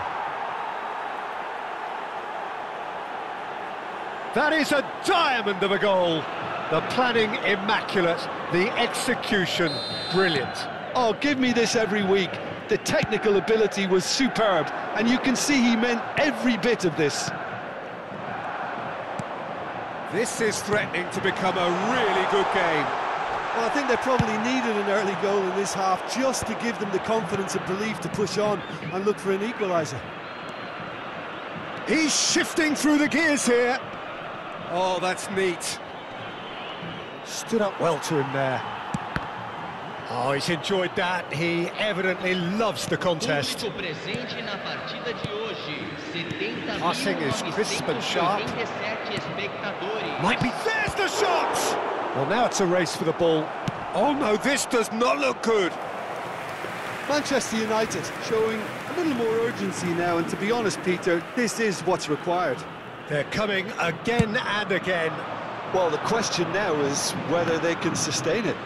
That is a diamond of a goal. The planning immaculate, the execution brilliant. Oh, give me this every week. The technical ability was superb, and you can see he meant every bit of this. This is threatening to become a really good game. Well, I think they probably needed an early goal in this half just to give them the confidence and belief to push on and look for an equaliser. He's shifting through the gears here. Oh, that's neat. Stood up well to him there. Oh, he's enjoyed that. He evidently loves the contest. Passing is crisp and sharp. Might be, there's the shot! Well, now it's a race for the ball. Oh no, this does not look good. Manchester United showing a little more urgency now, and to be honest, Peter, this is what's required. They're coming again and again. Well, the question now is whether they can sustain it.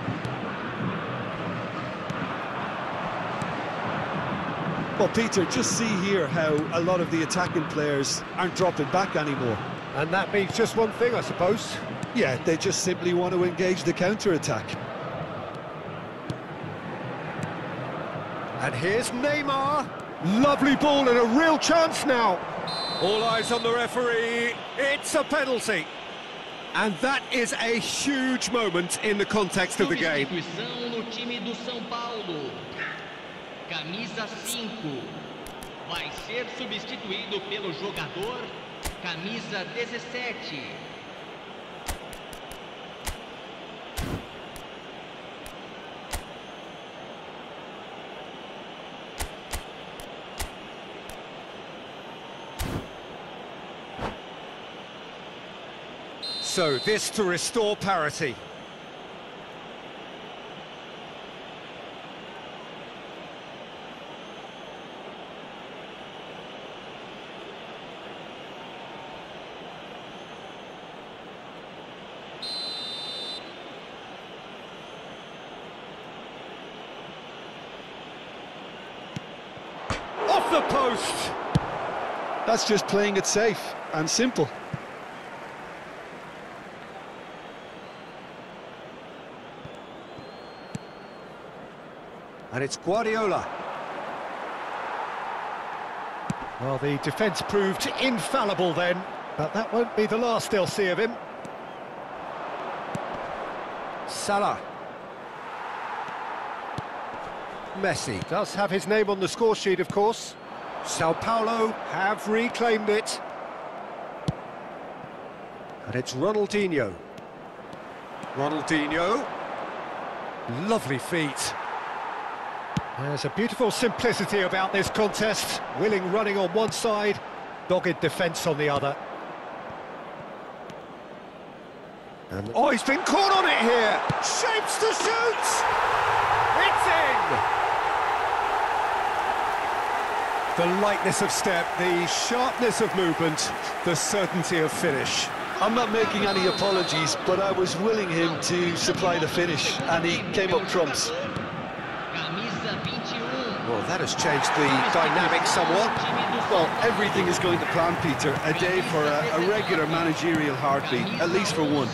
Well, Peter, just see here how a lot of the attacking players aren't dropping back anymore. And that means just one thing, I suppose. Yeah, they just simply want to engage the counter-attack. And here's Neymar. Lovely ball and a real chance now. All eyes on the referee. It's a penalty. And that is a huge moment in the context of the game. Camisa 5 vai ser substituído pelo jogador camisa 17. So this to restore parity. Off the post! That's just playing it safe and simple. And it's Guardiola. Well, the defence proved infallible then, but that won't be the last they'll see of him. Salah. Messi does have his name on the score sheet, of course. Sao Paulo have reclaimed it. And it's Ronaldinho. Ronaldinho. Lovely feet. There's a beautiful simplicity about this contest. Willing running on one side, dogged defence on the other. And oh, he's been caught on it here! Shapes to shoot! It's in! The lightness of step, the sharpness of movement, the certainty of finish. I'm not making any apologies, but I was willing him to supply the finish, and he came up trumps. Well, that has changed the dynamic somewhat. Well, everything is going to plan, Peter. A day for a regular managerial heartbeat, at least for one.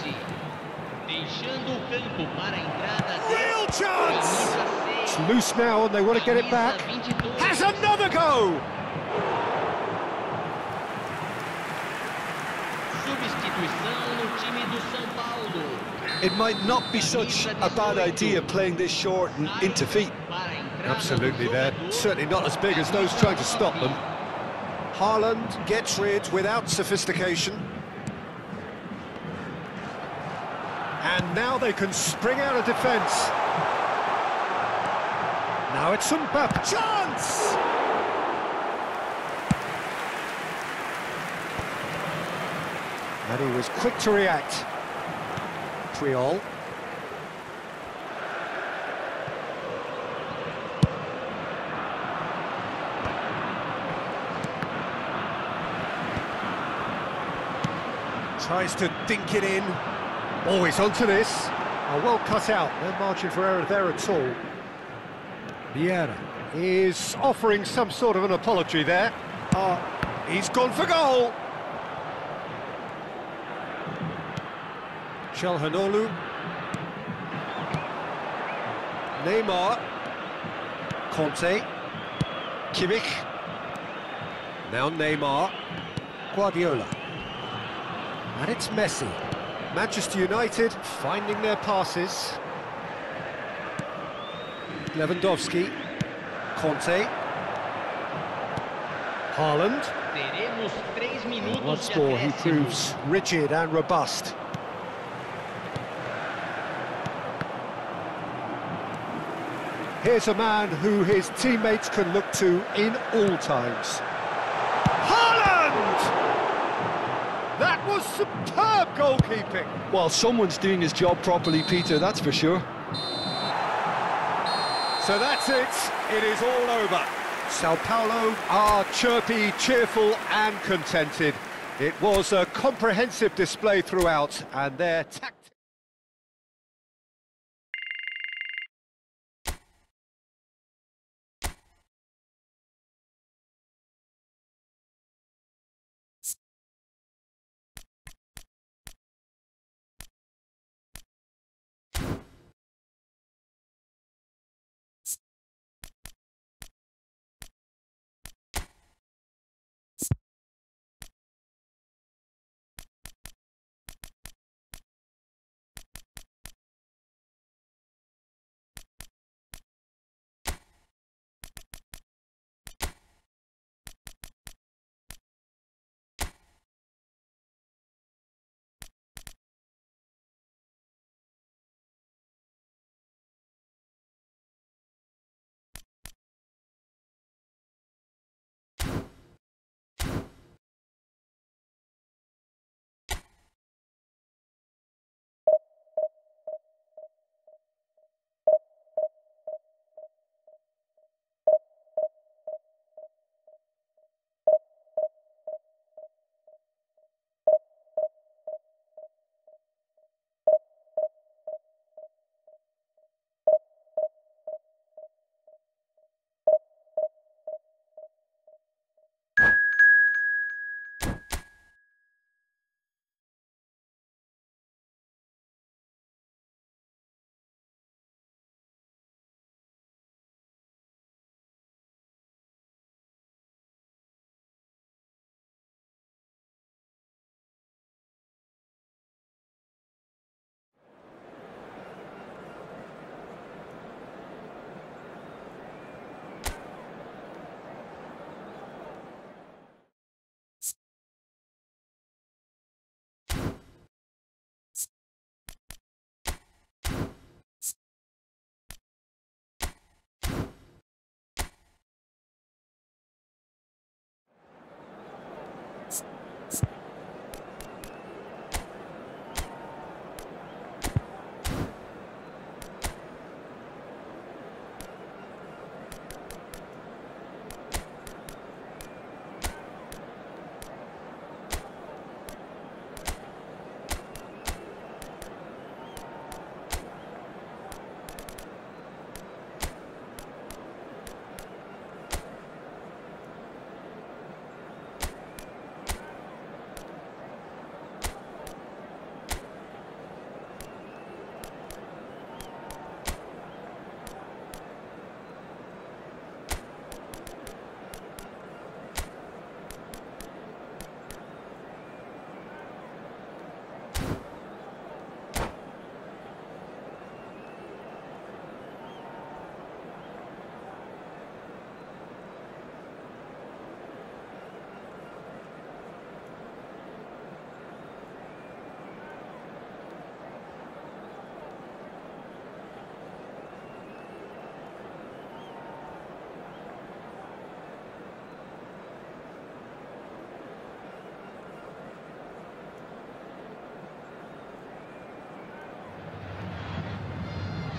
Real chance! It's loose now and they want to get it back. Has another go! It might not be such a bad idea playing this short and into feet. Absolutely, they're certainly not as big as those trying to stop them. Haaland gets rid without sophistication. And now they can spring out of defence. Now it's Mbappe. Chance! And he was quick to react. Triol. Tries to dink it in. Always onto this. Oh, well cut out. No margin for error there at all. Vieira is offering some sort of an apology there. He's gone for goal. Calhanoglu. Neymar. Conte. Kimmich. Now Neymar. Guardiola. And it's Messi. Manchester United finding their passes. Lewandowski, Conte, Haaland. Teremos 3 minutos Once de more, he acréscimo. proves rigid and robust. Here's a man who his teammates can look to in all times. Haaland! That was superb goalkeeping. Well, someone's doing his job properly, Peter, that's for sure. So that's it. It is all over. Sao Paulo are chirpy, cheerful and contented. It was a comprehensive display throughout, and their tactics.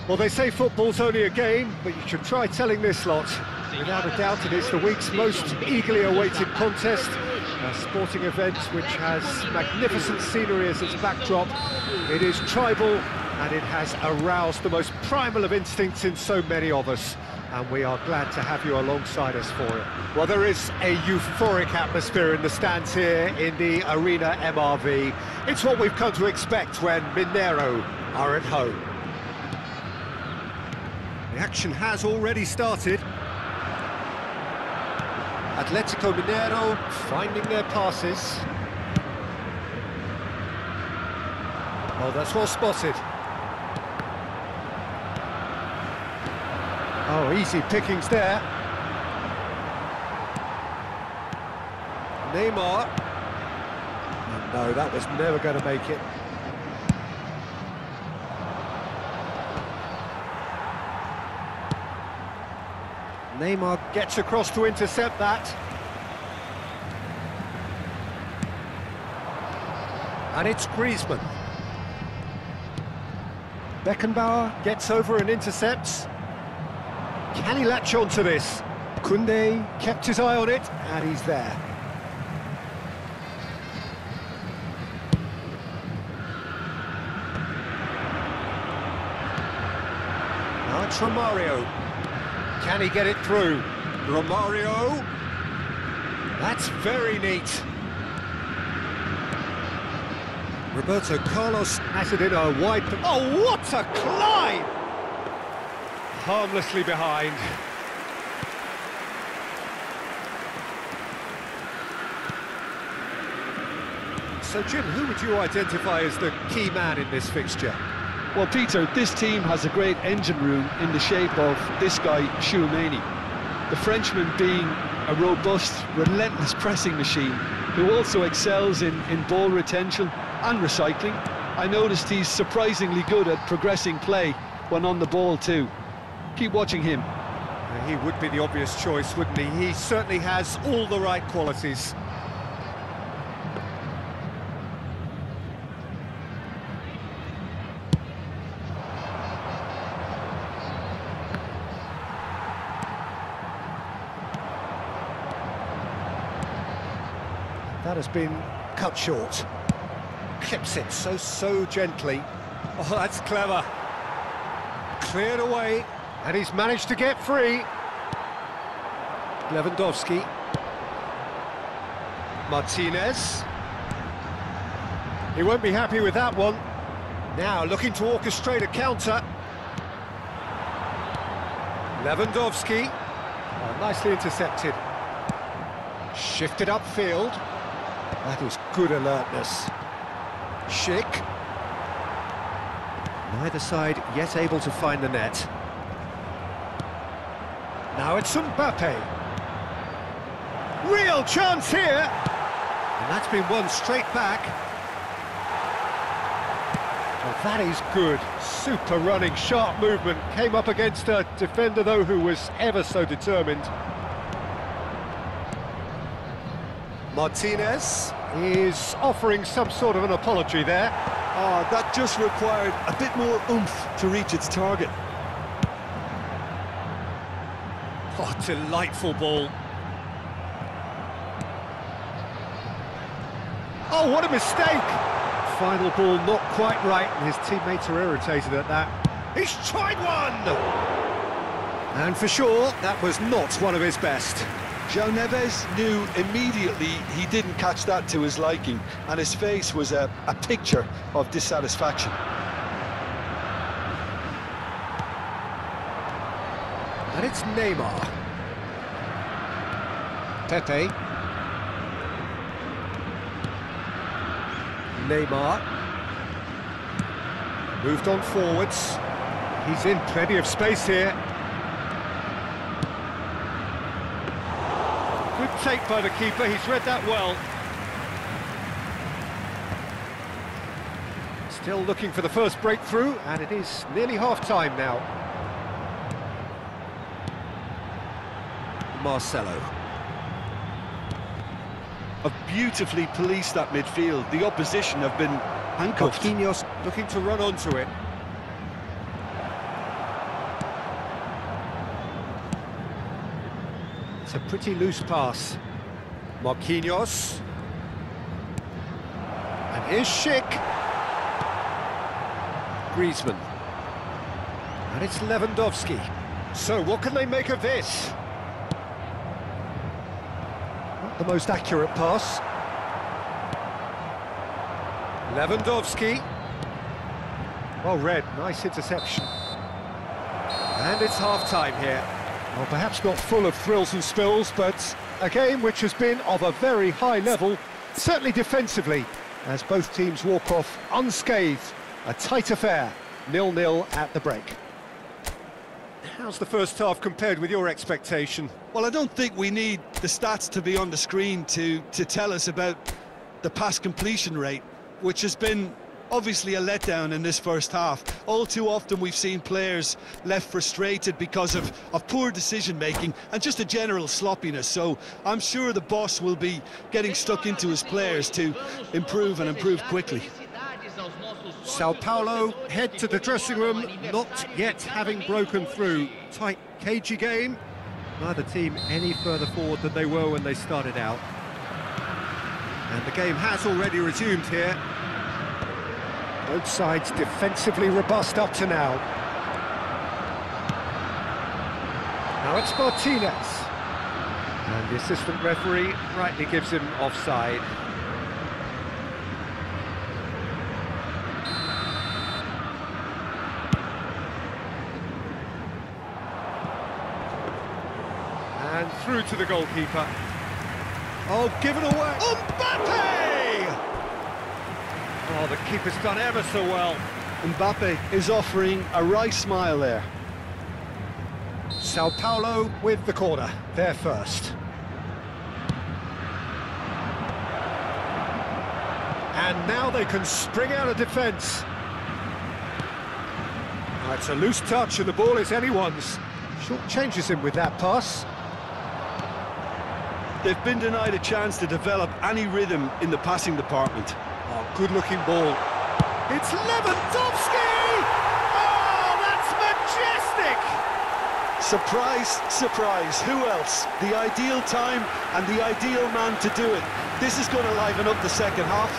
Well, they say football's only a game, but you should try telling this lot. Without a doubt, it is the week's most eagerly awaited contest, a sporting event which has magnificent scenery as its backdrop. It is tribal, and it has aroused the most primal of instincts in so many of us, and we are glad to have you alongside us for it. Well, there is a euphoric atmosphere in the stands here in the Arena MRV. It's what we've come to expect when Mineiro are at home. The action has already started. Atletico Mineiro finding their passes. Oh, that's well spotted. Oh, easy pickings there. Neymar. Oh, no, that was never going to make it. Neymar gets across to intercept that. And it's Griezmann. Beckenbauer gets over and intercepts. Can he latch on to this? Koundé kept his eye on it, and he's there. Now it's Romario. Can he get it through? Romario. That's very neat. Roberto Carlos has it in a wide... Oh, what a climb! Harmlessly behind. So, Jim, who would you identify as the key man in this fixture? Well, Peter, this team has a great engine room in the shape of this guy, Tchouaméni. The Frenchman being a robust, relentless pressing machine who also excels in ball retention and recycling. I noticed he's surprisingly good at progressing play when on the ball too. Keep watching him. He would be the obvious choice, wouldn't he? He certainly has all the right qualities. That has been cut short. Clips it so gently. Oh, that's clever. Cleared away, and he's managed to get free. Lewandowski. Martinez. He won't be happy with that one. Now looking to orchestrate a counter. Lewandowski. Oh, nicely intercepted. Shifted upfield. That is good alertness. Schick. Neither side yet able to find the net. Now it's Mbappe. Real chance here! And that's been won straight back. Well, that is good. Super running, sharp movement. Came up against a defender, though, who was ever so determined. Martinez is offering some sort of an apology there. Oh, that just required a bit more oomph to reach its target. Oh, delightful ball. Oh, what a mistake! Final ball not quite right, and his teammates are irritated at that. He's tried one! And for sure, that was not one of his best. João Neves knew immediately he didn't catch that to his liking, and his face was a picture of dissatisfaction. And it's Neymar. Pepe. Neymar. Moved on forwards. He's in plenty of space here. Good take by the keeper, he's read that well. Still looking for the first breakthrough, and it is nearly half-time now. Marcelo. Have beautifully policed that midfield. The opposition have been handcuffed. Marquinhos looking to run onto it. It's a pretty loose pass. Marquinhos. And here's Schick. Griezmann. And it's Lewandowski. So what can they make of this? Not the most accurate pass. Lewandowski. Well read, nice interception. And it's half-time here. Well, perhaps not full of thrills and spills, but a game which has been of a very high level, certainly defensively, as both teams walk off unscathed. A tight affair, 0-0 at the break. How's the first half compared with your expectation? Well, I don't think we need the stats to be on the screen to tell us about the pass completion rate, which has been obviously a letdown in this first half. All too often we've seen players left frustrated because of poor decision-making and just a general sloppiness. So I'm sure the boss will be getting stuck into his players to improve and improve quickly. Sao Paulo head to the dressing room, not yet having broken through. Tight, cagey game. Neither team any further forward than they were when they started out. And the game has already resumed here. Both sides defensively robust up to now. Now it's Martinez. And the assistant referee rightly gives him offside. And through to the goalkeeper. Oh, given away. Mbappe! Oh, the keeper's done ever so well. Mbappe is offering a right smile there. Sao Paulo with the corner, they're first. And now they can spring out of defence. Oh, it's a loose touch and the ball is anyone's. Short changes him with that pass. They've been denied a chance to develop any rhythm in the passing department. Oh, good-looking ball. It's Lewandowski! Oh, that's majestic! Surprise, surprise, who else? The ideal time and the ideal man to do it. This is going to liven up the second half.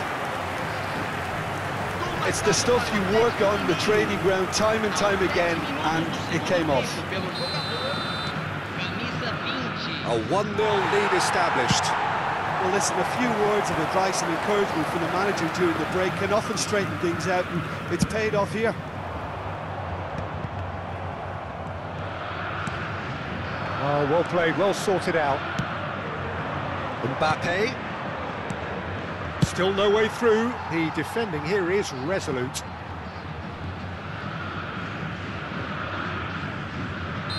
It's the stuff you work on the training ground time and time again, and it came off. A 1-0 lead established. Well, listen, a few words of advice and encouragement from the manager during the break can often straighten things out, and it's paid off here. Oh, well played, well sorted out. Mbappe. Still no way through. The defending here is resolute.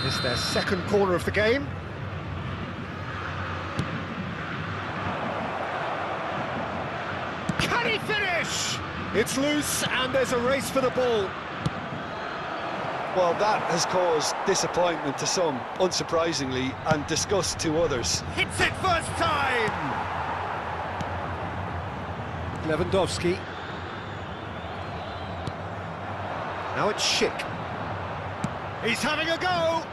It's their second corner of the game. Can he finish? It's loose and there's a race for the ball. Well, that has caused disappointment to some, unsurprisingly, and disgust to others. Hits it first time! Lewandowski. Now it's Schick. He's having a go!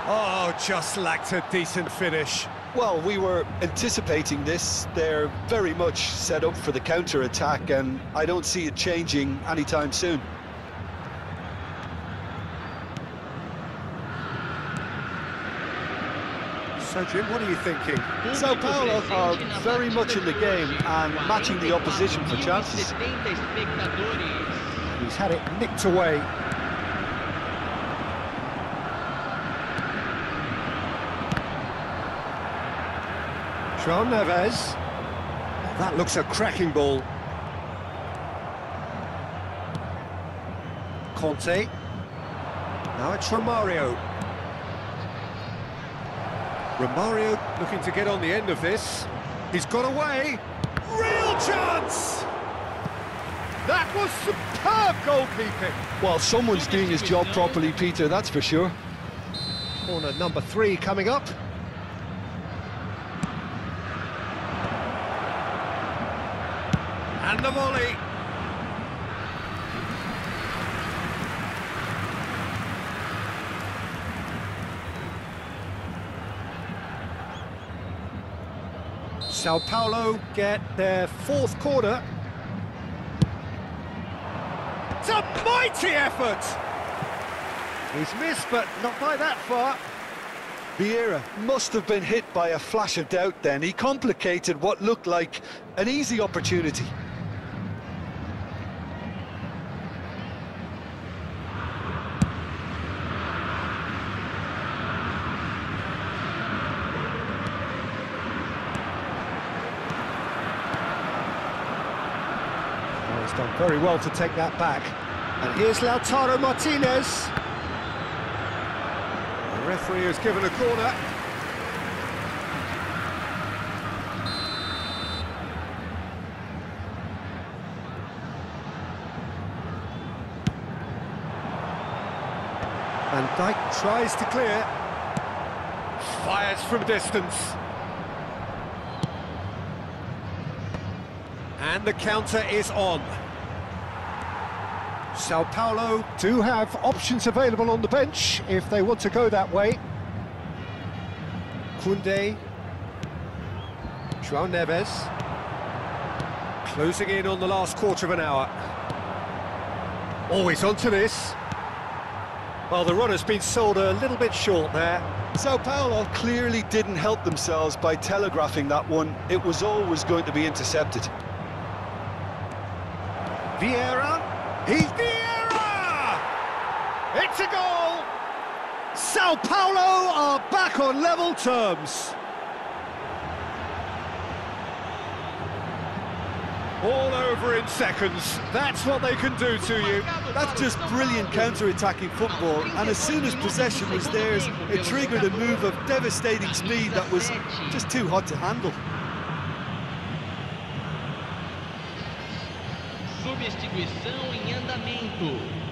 Oh, just lacked a decent finish. Well, we were anticipating this. They're very much set up for the counter-attack, and I don't see it changing anytime soon. So, Jim, what are you thinking? Sao Paulo are very much in the game and matching the opposition for chances. He's had it nicked away. João Neves. Oh, that looks a cracking ball. Conte. Now it's Romario. Romario looking to get on the end of this. He's got away. Real chance! That was superb goalkeeping. Well, someone's doing his job properly, Peter, that's for sure. Corner number 3 coming up. And the volley. Sao Paulo get their 4th corner. It's a mighty effort! He's missed, but not by that far. Vieira must have been hit by a flash of doubt then. He complicated what looked like an easy opportunity. He's done very well to take that back. And here's Lautaro Martinez. Referee has given a corner. Van Dijk tries to clear. Fires from distance. And the counter is on. Sao Paulo do have options available on the bench if they want to go that way. Koundé. João Neves. Closing in on the last quarter of an hour. Always onto this. Well, the run has been sold a little bit short there. Sao Paulo clearly didn't help themselves by telegraphing that one. It was always going to be intercepted. Vieira. He's Vieira! It's a goal! Sao Paulo are back on level terms. All over in seconds. That's what they can do to you. That's just brilliant counter-attacking football, and as soon as possession was theirs, it triggered a move of devastating speed that was just too hot to handle. Substituição em andamento.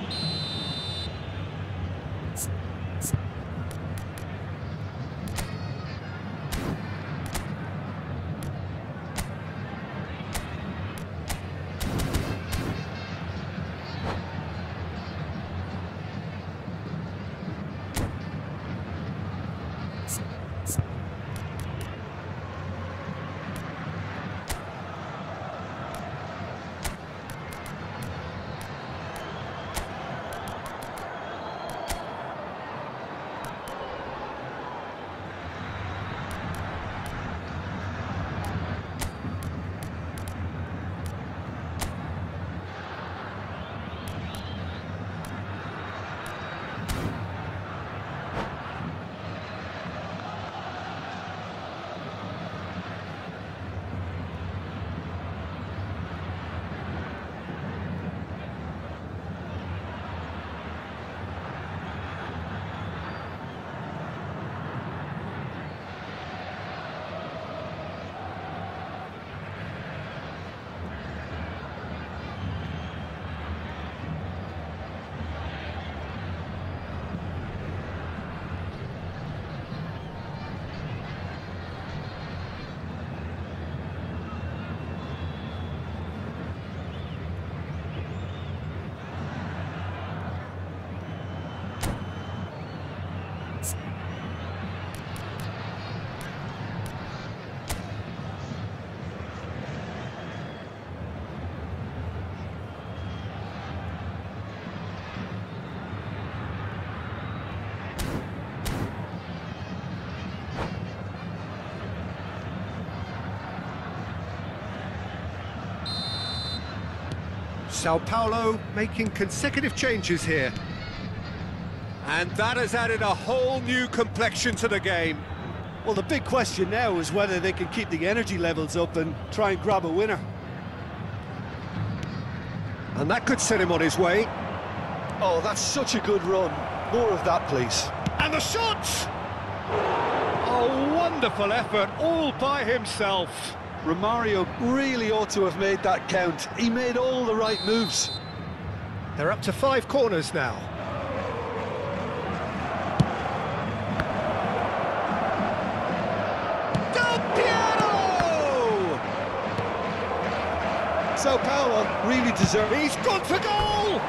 Sao Paulo making consecutive changes here. And that has added a whole new complexion to the game. Well, the big question now is whether they can keep the energy levels up and try and grab a winner. And that could set him on his way. Oh, that's such a good run. More of that, please. And the shot! A wonderful effort, all by himself. Romario really ought to have made that count. He made all the right moves. They're up to 5 corners now. Del Piero! Sao Paulo really deserve. He's gone for goal!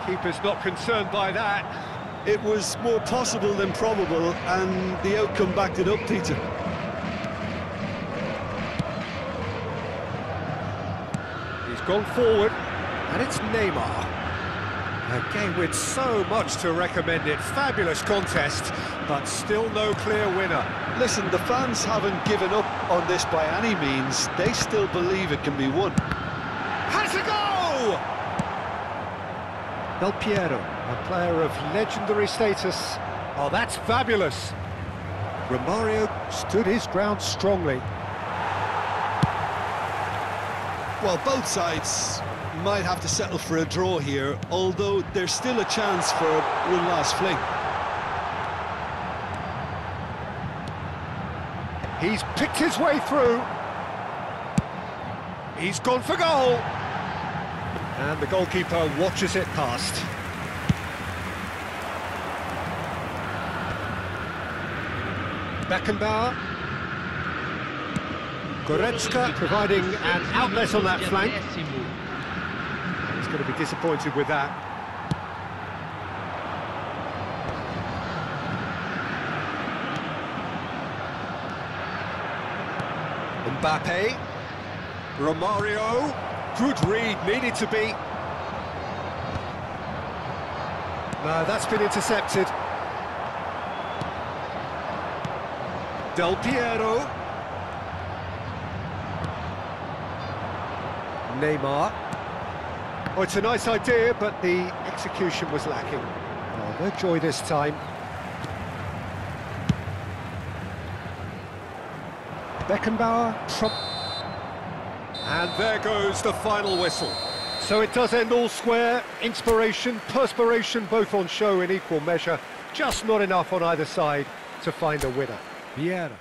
Keeper's not concerned by that. It was more possible than probable, and the outcome backed it up, Peter. Gone forward, and it's Neymar. A game with so much to recommend it. Fabulous contest, but still no clear winner. Listen, the fans haven't given up on this by any means. They still believe it can be won. Has a go! Del Piero, a player of legendary status. Oh, that's fabulous. Romario stood his ground strongly. Well, both sides might have to settle for a draw here, although there's still a chance for one last fling. He's picked his way through. He's gone for goal. And the goalkeeper watches it past. Beckenbauer. Goretzka providing an outlet on that flank. He's going to be disappointed with that. Mbappe. Romario. Good read, needed to be. No, that's been intercepted. Del Piero. Neymar. Oh, it's a nice idea, but the execution was lacking. Oh, no joy this time. Beckenbauer. And there goes the final whistle. So it does end all square. Inspiration, perspiration, both on show in equal measure. Just not enough on either side to find a winner. Vieira.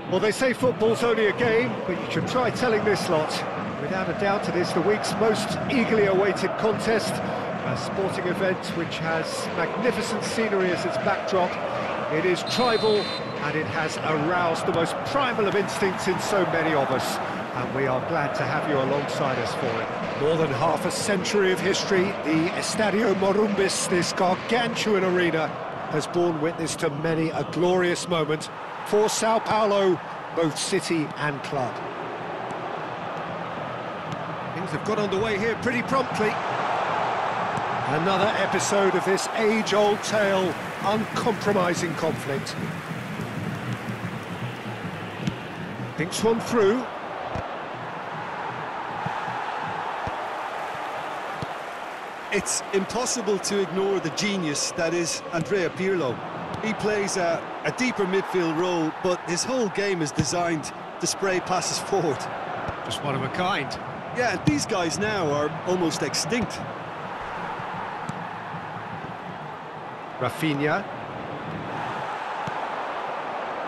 Well, they say football's only a game, but you should try telling this lot. Without a doubt, it is the week's most eagerly awaited contest, a sporting event which has magnificent scenery as its backdrop. It is tribal, and it has aroused the most primal of instincts in so many of us, and we are glad to have you alongside us for it. More than half a century of history, the Estadio Morumbis, this gargantuan arena, has borne witness to many a glorious moment for Sao Paulo, both city and club. Things have got underway here pretty promptly. Another episode of this age-old tale, uncompromising conflict. Thinks one through. It's impossible to ignore the genius that is Andrea Pirlo. He plays a deeper midfield role, but his whole game is designed to spray passes forward. Just one of a kind. Yeah, these guys now are almost extinct. Rafinha.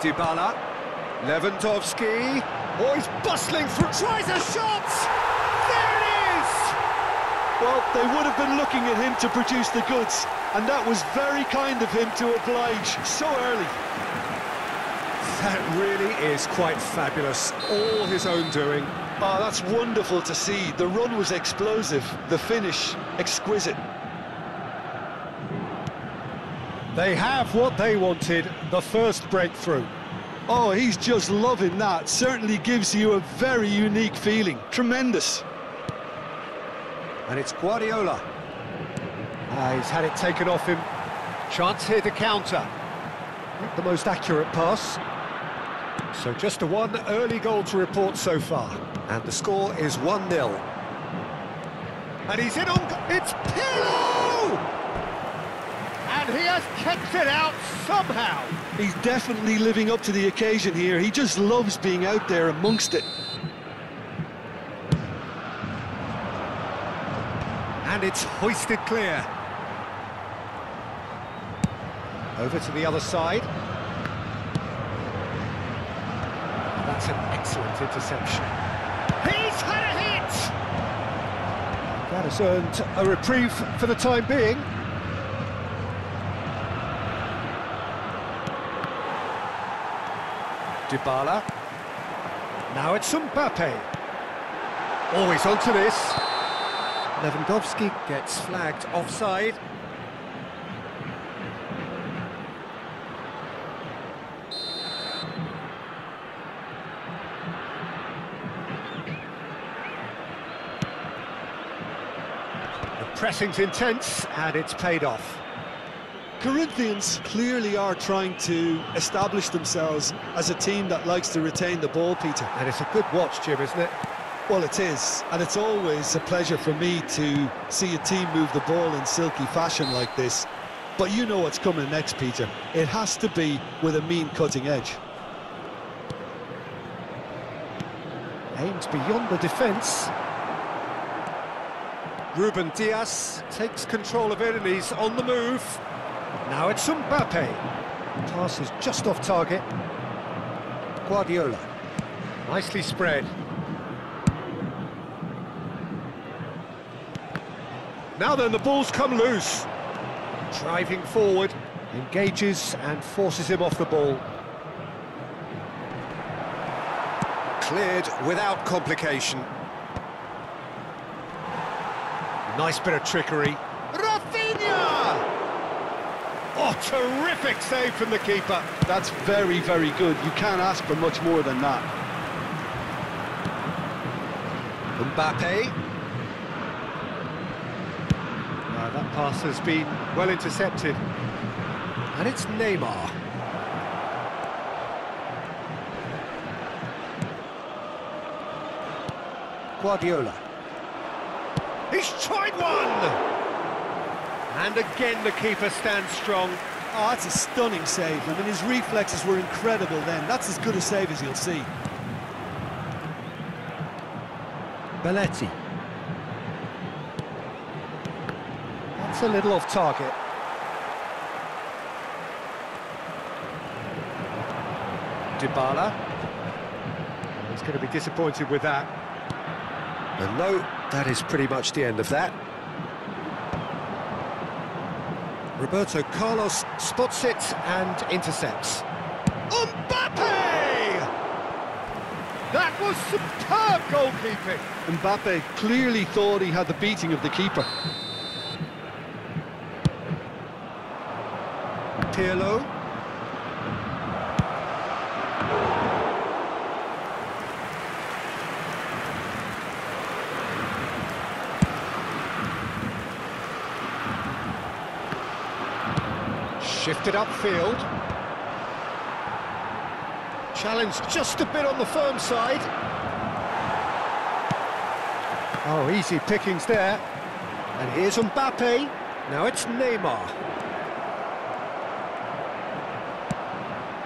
Dybala. Lewandowski. Oh, he's bustling through. Tries a shot! There it is! Well, they would have been looking at him to produce the goods, and that was very kind of him to oblige so early. That really is quite fabulous. All his own doing. Oh, that's wonderful to see. The run was explosive, the finish exquisite. They have what they wanted, the first breakthrough. Oh, he's just loving that. Certainly gives you a very unique feeling. Tremendous. And it's Guardiola. He's had it taken off him. Chance here to counter. Not the most accurate pass. So just a one early goal to report so far. And the score is 1-0. And he's in on... It's Pirlo! And he has kept it out somehow. He's definitely living up to the occasion here. He just loves being out there amongst it. And it's hoisted clear. Over to the other side. That's an excellent interception. He's had a hit! That has earned a reprieve for the time being. Dybala. Now it's Mbappe. Always onto this. Lewandowski gets flagged offside. The pressing's intense, and it's paid off. Corinthians clearly are trying to establish themselves as a team that likes to retain the ball, Peter. And it's a good watch, Jim, isn't it? Well, it is, and it's always a pleasure for me to see a team move the ball in silky fashion like this. But you know what's coming next, Peter. It has to be with a mean cutting edge. Aims beyond the defence. Ruben Dias takes control of it, and he's on the move. Now it's Mbappe. Pass is just off target. Guardiola. Nicely spread. Now then, the ball's come loose. Driving forward, engages and forces him off the ball. Cleared without complication. Nice bit of trickery. Rafinha! Oh, terrific save from the keeper. That's very, very good. You can't ask for much more than that. Mbappe. That pass has been well intercepted. And it's Neymar. Guardiola. He's tried one! And again the keeper stands strong. Oh, that's a stunning save. I mean, his reflexes were incredible then. That's as good a save as you'll see. Belletti. That's a little off target. Dybala. He's going to be disappointed with that. And no, that is pretty much the end of that. Roberto Carlos spots it and intercepts. Mbappe! That was superb goalkeeping. Mbappe clearly thought he had the beating of the keeper. Pirlo. Shifted upfield. Challenged just a bit on the firm side. Oh, easy pickings there. And here's Mbappe. Now it's Neymar.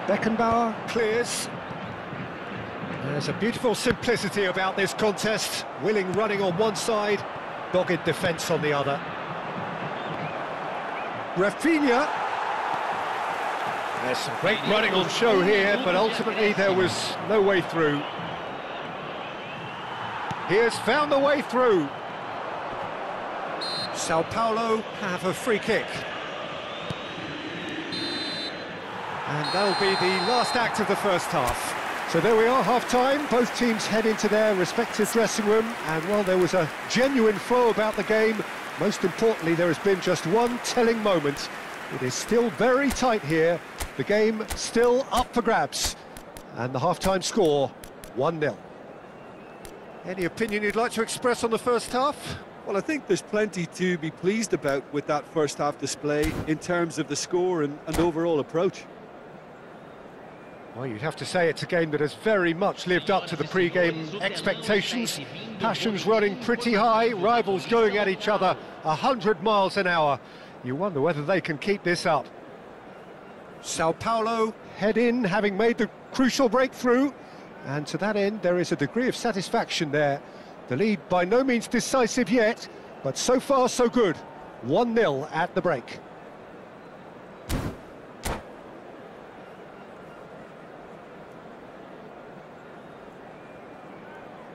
Beckenbauer clears. There's a beautiful simplicity about this contest. Willing running on one side, dogged defence on the other. Rafinha. There's some great running on show here, but ultimately there was no way through. He has found the way through. Sao Paulo have a free kick. And that'll be the last act of the first half. So there we are, half-time. Both teams head into their respective dressing room. And while there was a genuine flow about the game, most importantly, there has been just one telling moment. It is still very tight here. The game still up for grabs. And the half-time score, 1-0. Any opinion you'd like to express on the first half? Well, I think there's plenty to be pleased about with that first half display in terms of the score and overall approach. Well, you'd have to say it's a game that has very much lived up to the pre-game expectations. Passions running pretty high, rivals going at each other 100 miles an hour. You wonder whether they can keep this up. Sao Paulo head in, having made the crucial breakthrough. And to that end, there is a degree of satisfaction there. The lead by no means decisive yet, but so far so good. 1-0 at the break.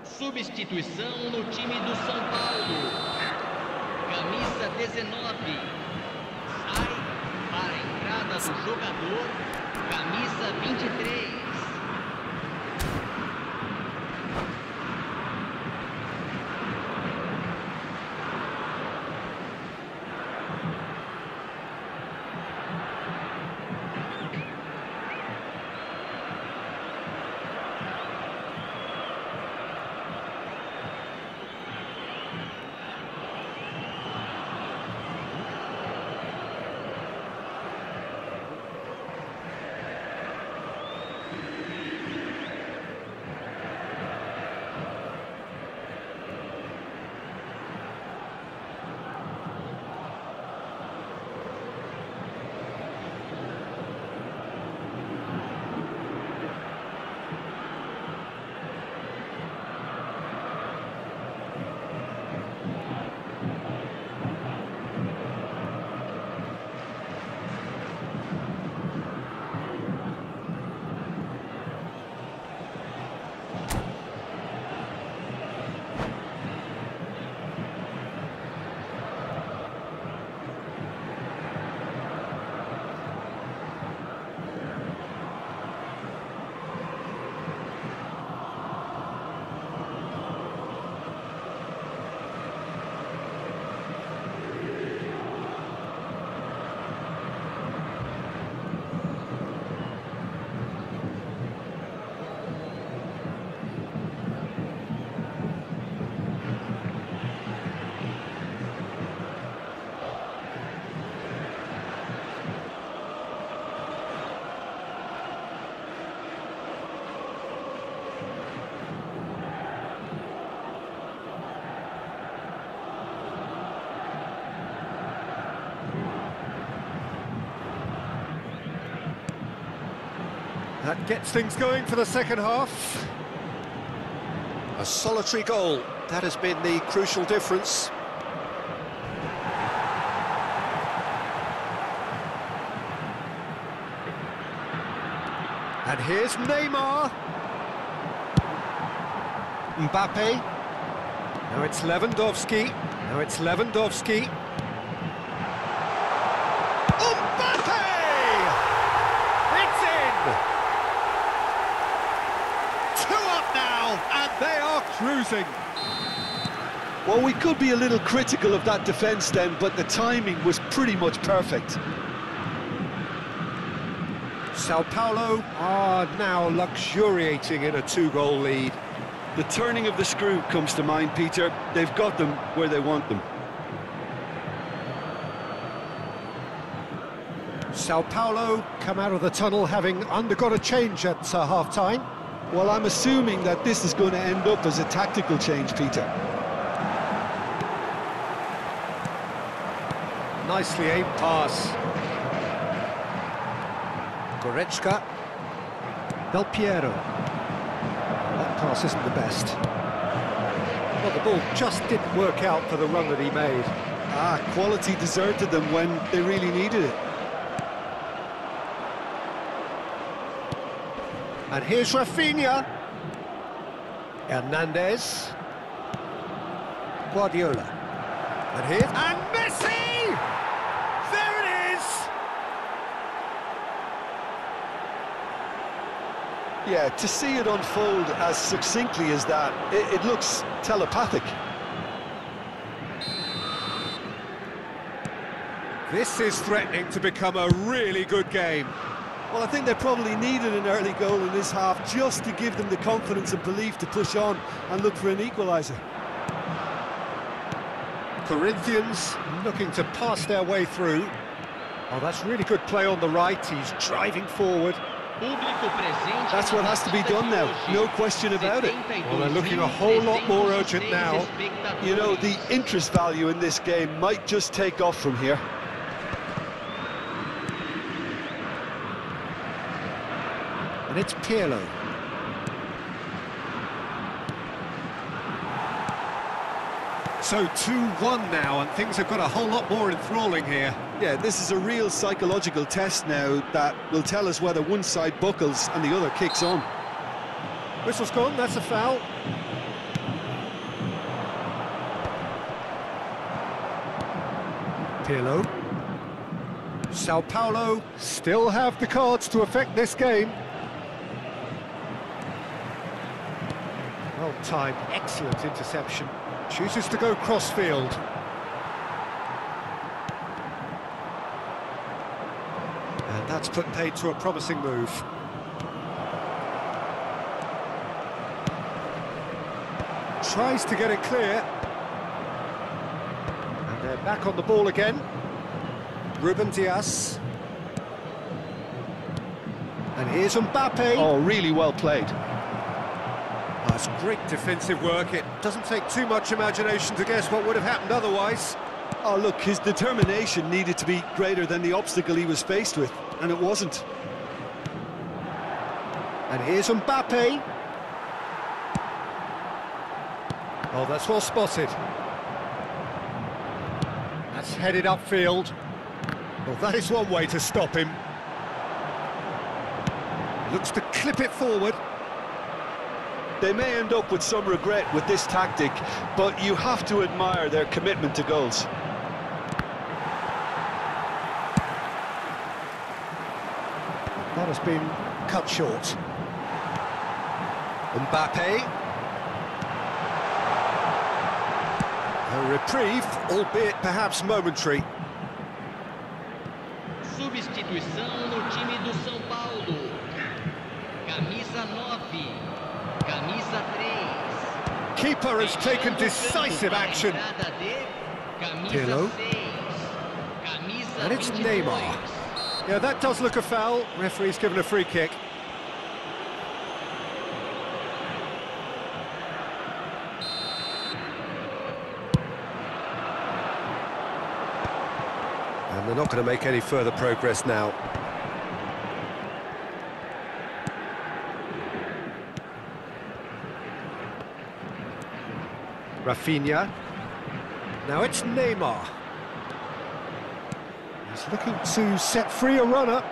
Substituição no time do São Paulo. Camisa 19. Sai para a entrada do jogador. Camisa 23. That gets things going for the second half. A solitary goal, that has been the crucial difference. And here's Neymar. Mbappe. Now it's Lewandowski. Now it's Lewandowski. Mbappe! It's in! 2 up now, and they are cruising. Well, we could be a little critical of that defence then, but the timing was pretty much perfect. Sao Paulo are now luxuriating in a 2-goal lead. The turning of the screw comes to mind, Peter. They've got them where they want them. Sao Paulo come out of the tunnel having undergone a change at half-time. Well, I'm assuming that this is going to end up as a tactical change, Peter. Nicely aimed pass. Goretzka. Del Piero. That pass isn't the best. Well, the ball just didn't work out for the run that he made. Quality deserted them when they really needed it. And here's Rafinha. Hernandez. Guardiola. And here... And Messi! There it is! Yeah, to see it unfold as succinctly as that, it looks telepathic. This is threatening to become a really good game. Well, I think they probably needed an early goal in this half just to give them the confidence and belief to push on and look for an equaliser. Corinthians looking to pass their way through. Oh, that's really good play on the right. He's driving forward. That's what has to be done now, no question about it. Well, they're looking a whole lot more urgent now. You know, the interest value in this game might just take off from here. And it's Pirlo. So 2-1 now, and things have got a whole lot more enthralling here. Yeah, this is a real psychological test now that will tell us whether one side buckles and the other kicks on. Whistle's gone, that's a foul. Pirlo. Sao Paulo still have the cards to affect this game. Well timed, excellent interception. Chooses to go crossfield. And that's put paid to a promising move. Tries to get it clear. And they're back on the ball again. Ruben Dias. And here's Mbappe. Oh, really well played. That's great defensive work. It doesn't take too much imagination to guess what would have happened otherwise. Oh, look, his determination needed to be greater than the obstacle he was faced with, and it wasn't. And here's Mbappe. Oh, that's well spotted. That's headed upfield. Well, that is one way to stop him. Looks to clip it forward. They may end up with some regret with this tactic, but you have to admire their commitment to goals. That has been cut short. Mbappe. A reprieve, albeit perhaps momentary. Substituição no time do São Paulo. Camisa 9. Camisa 3. Keeper has taken decisive action. Pirlo. And it's Neymar. Yeah, that does look a foul. Referee's given a free kick. And they're not going to make any further progress now. Rafinha. Now it's Neymar. He's looking to set free a runner.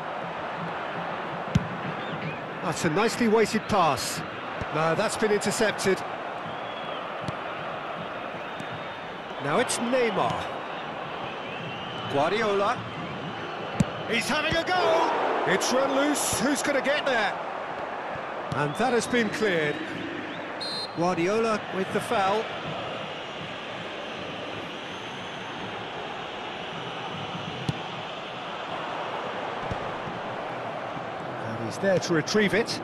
That's a nicely weighted pass. No, that's been intercepted. Now it's Neymar. Guardiola. He's having a go! It's run loose, who's going to get there? And that has been cleared. Guardiola with the foul. And he's there to retrieve it.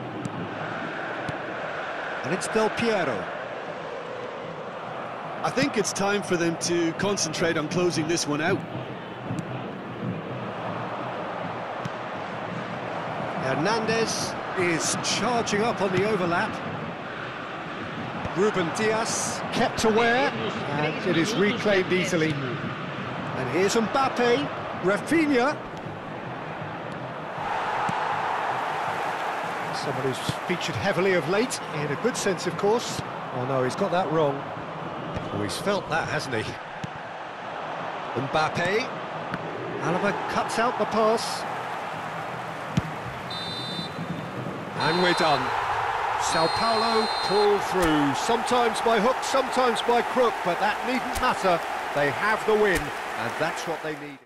And it's Del Piero. I think it's time for them to concentrate on closing this one out. Hernandez is charging up on the overlap. Ruben Diaz kept aware, and it is reclaimed easily. And here's Mbappe, Rafinha. Someone who's featured heavily of late, in a good sense, of course. Oh no, he's got that wrong. Oh, he's felt that, hasn't he? Mbappe. Alaba cuts out the pass. And we're done. Sao Paulo pull through, sometimes by hook, sometimes by crook, but that needn't matter. They have the win, and that's what they need.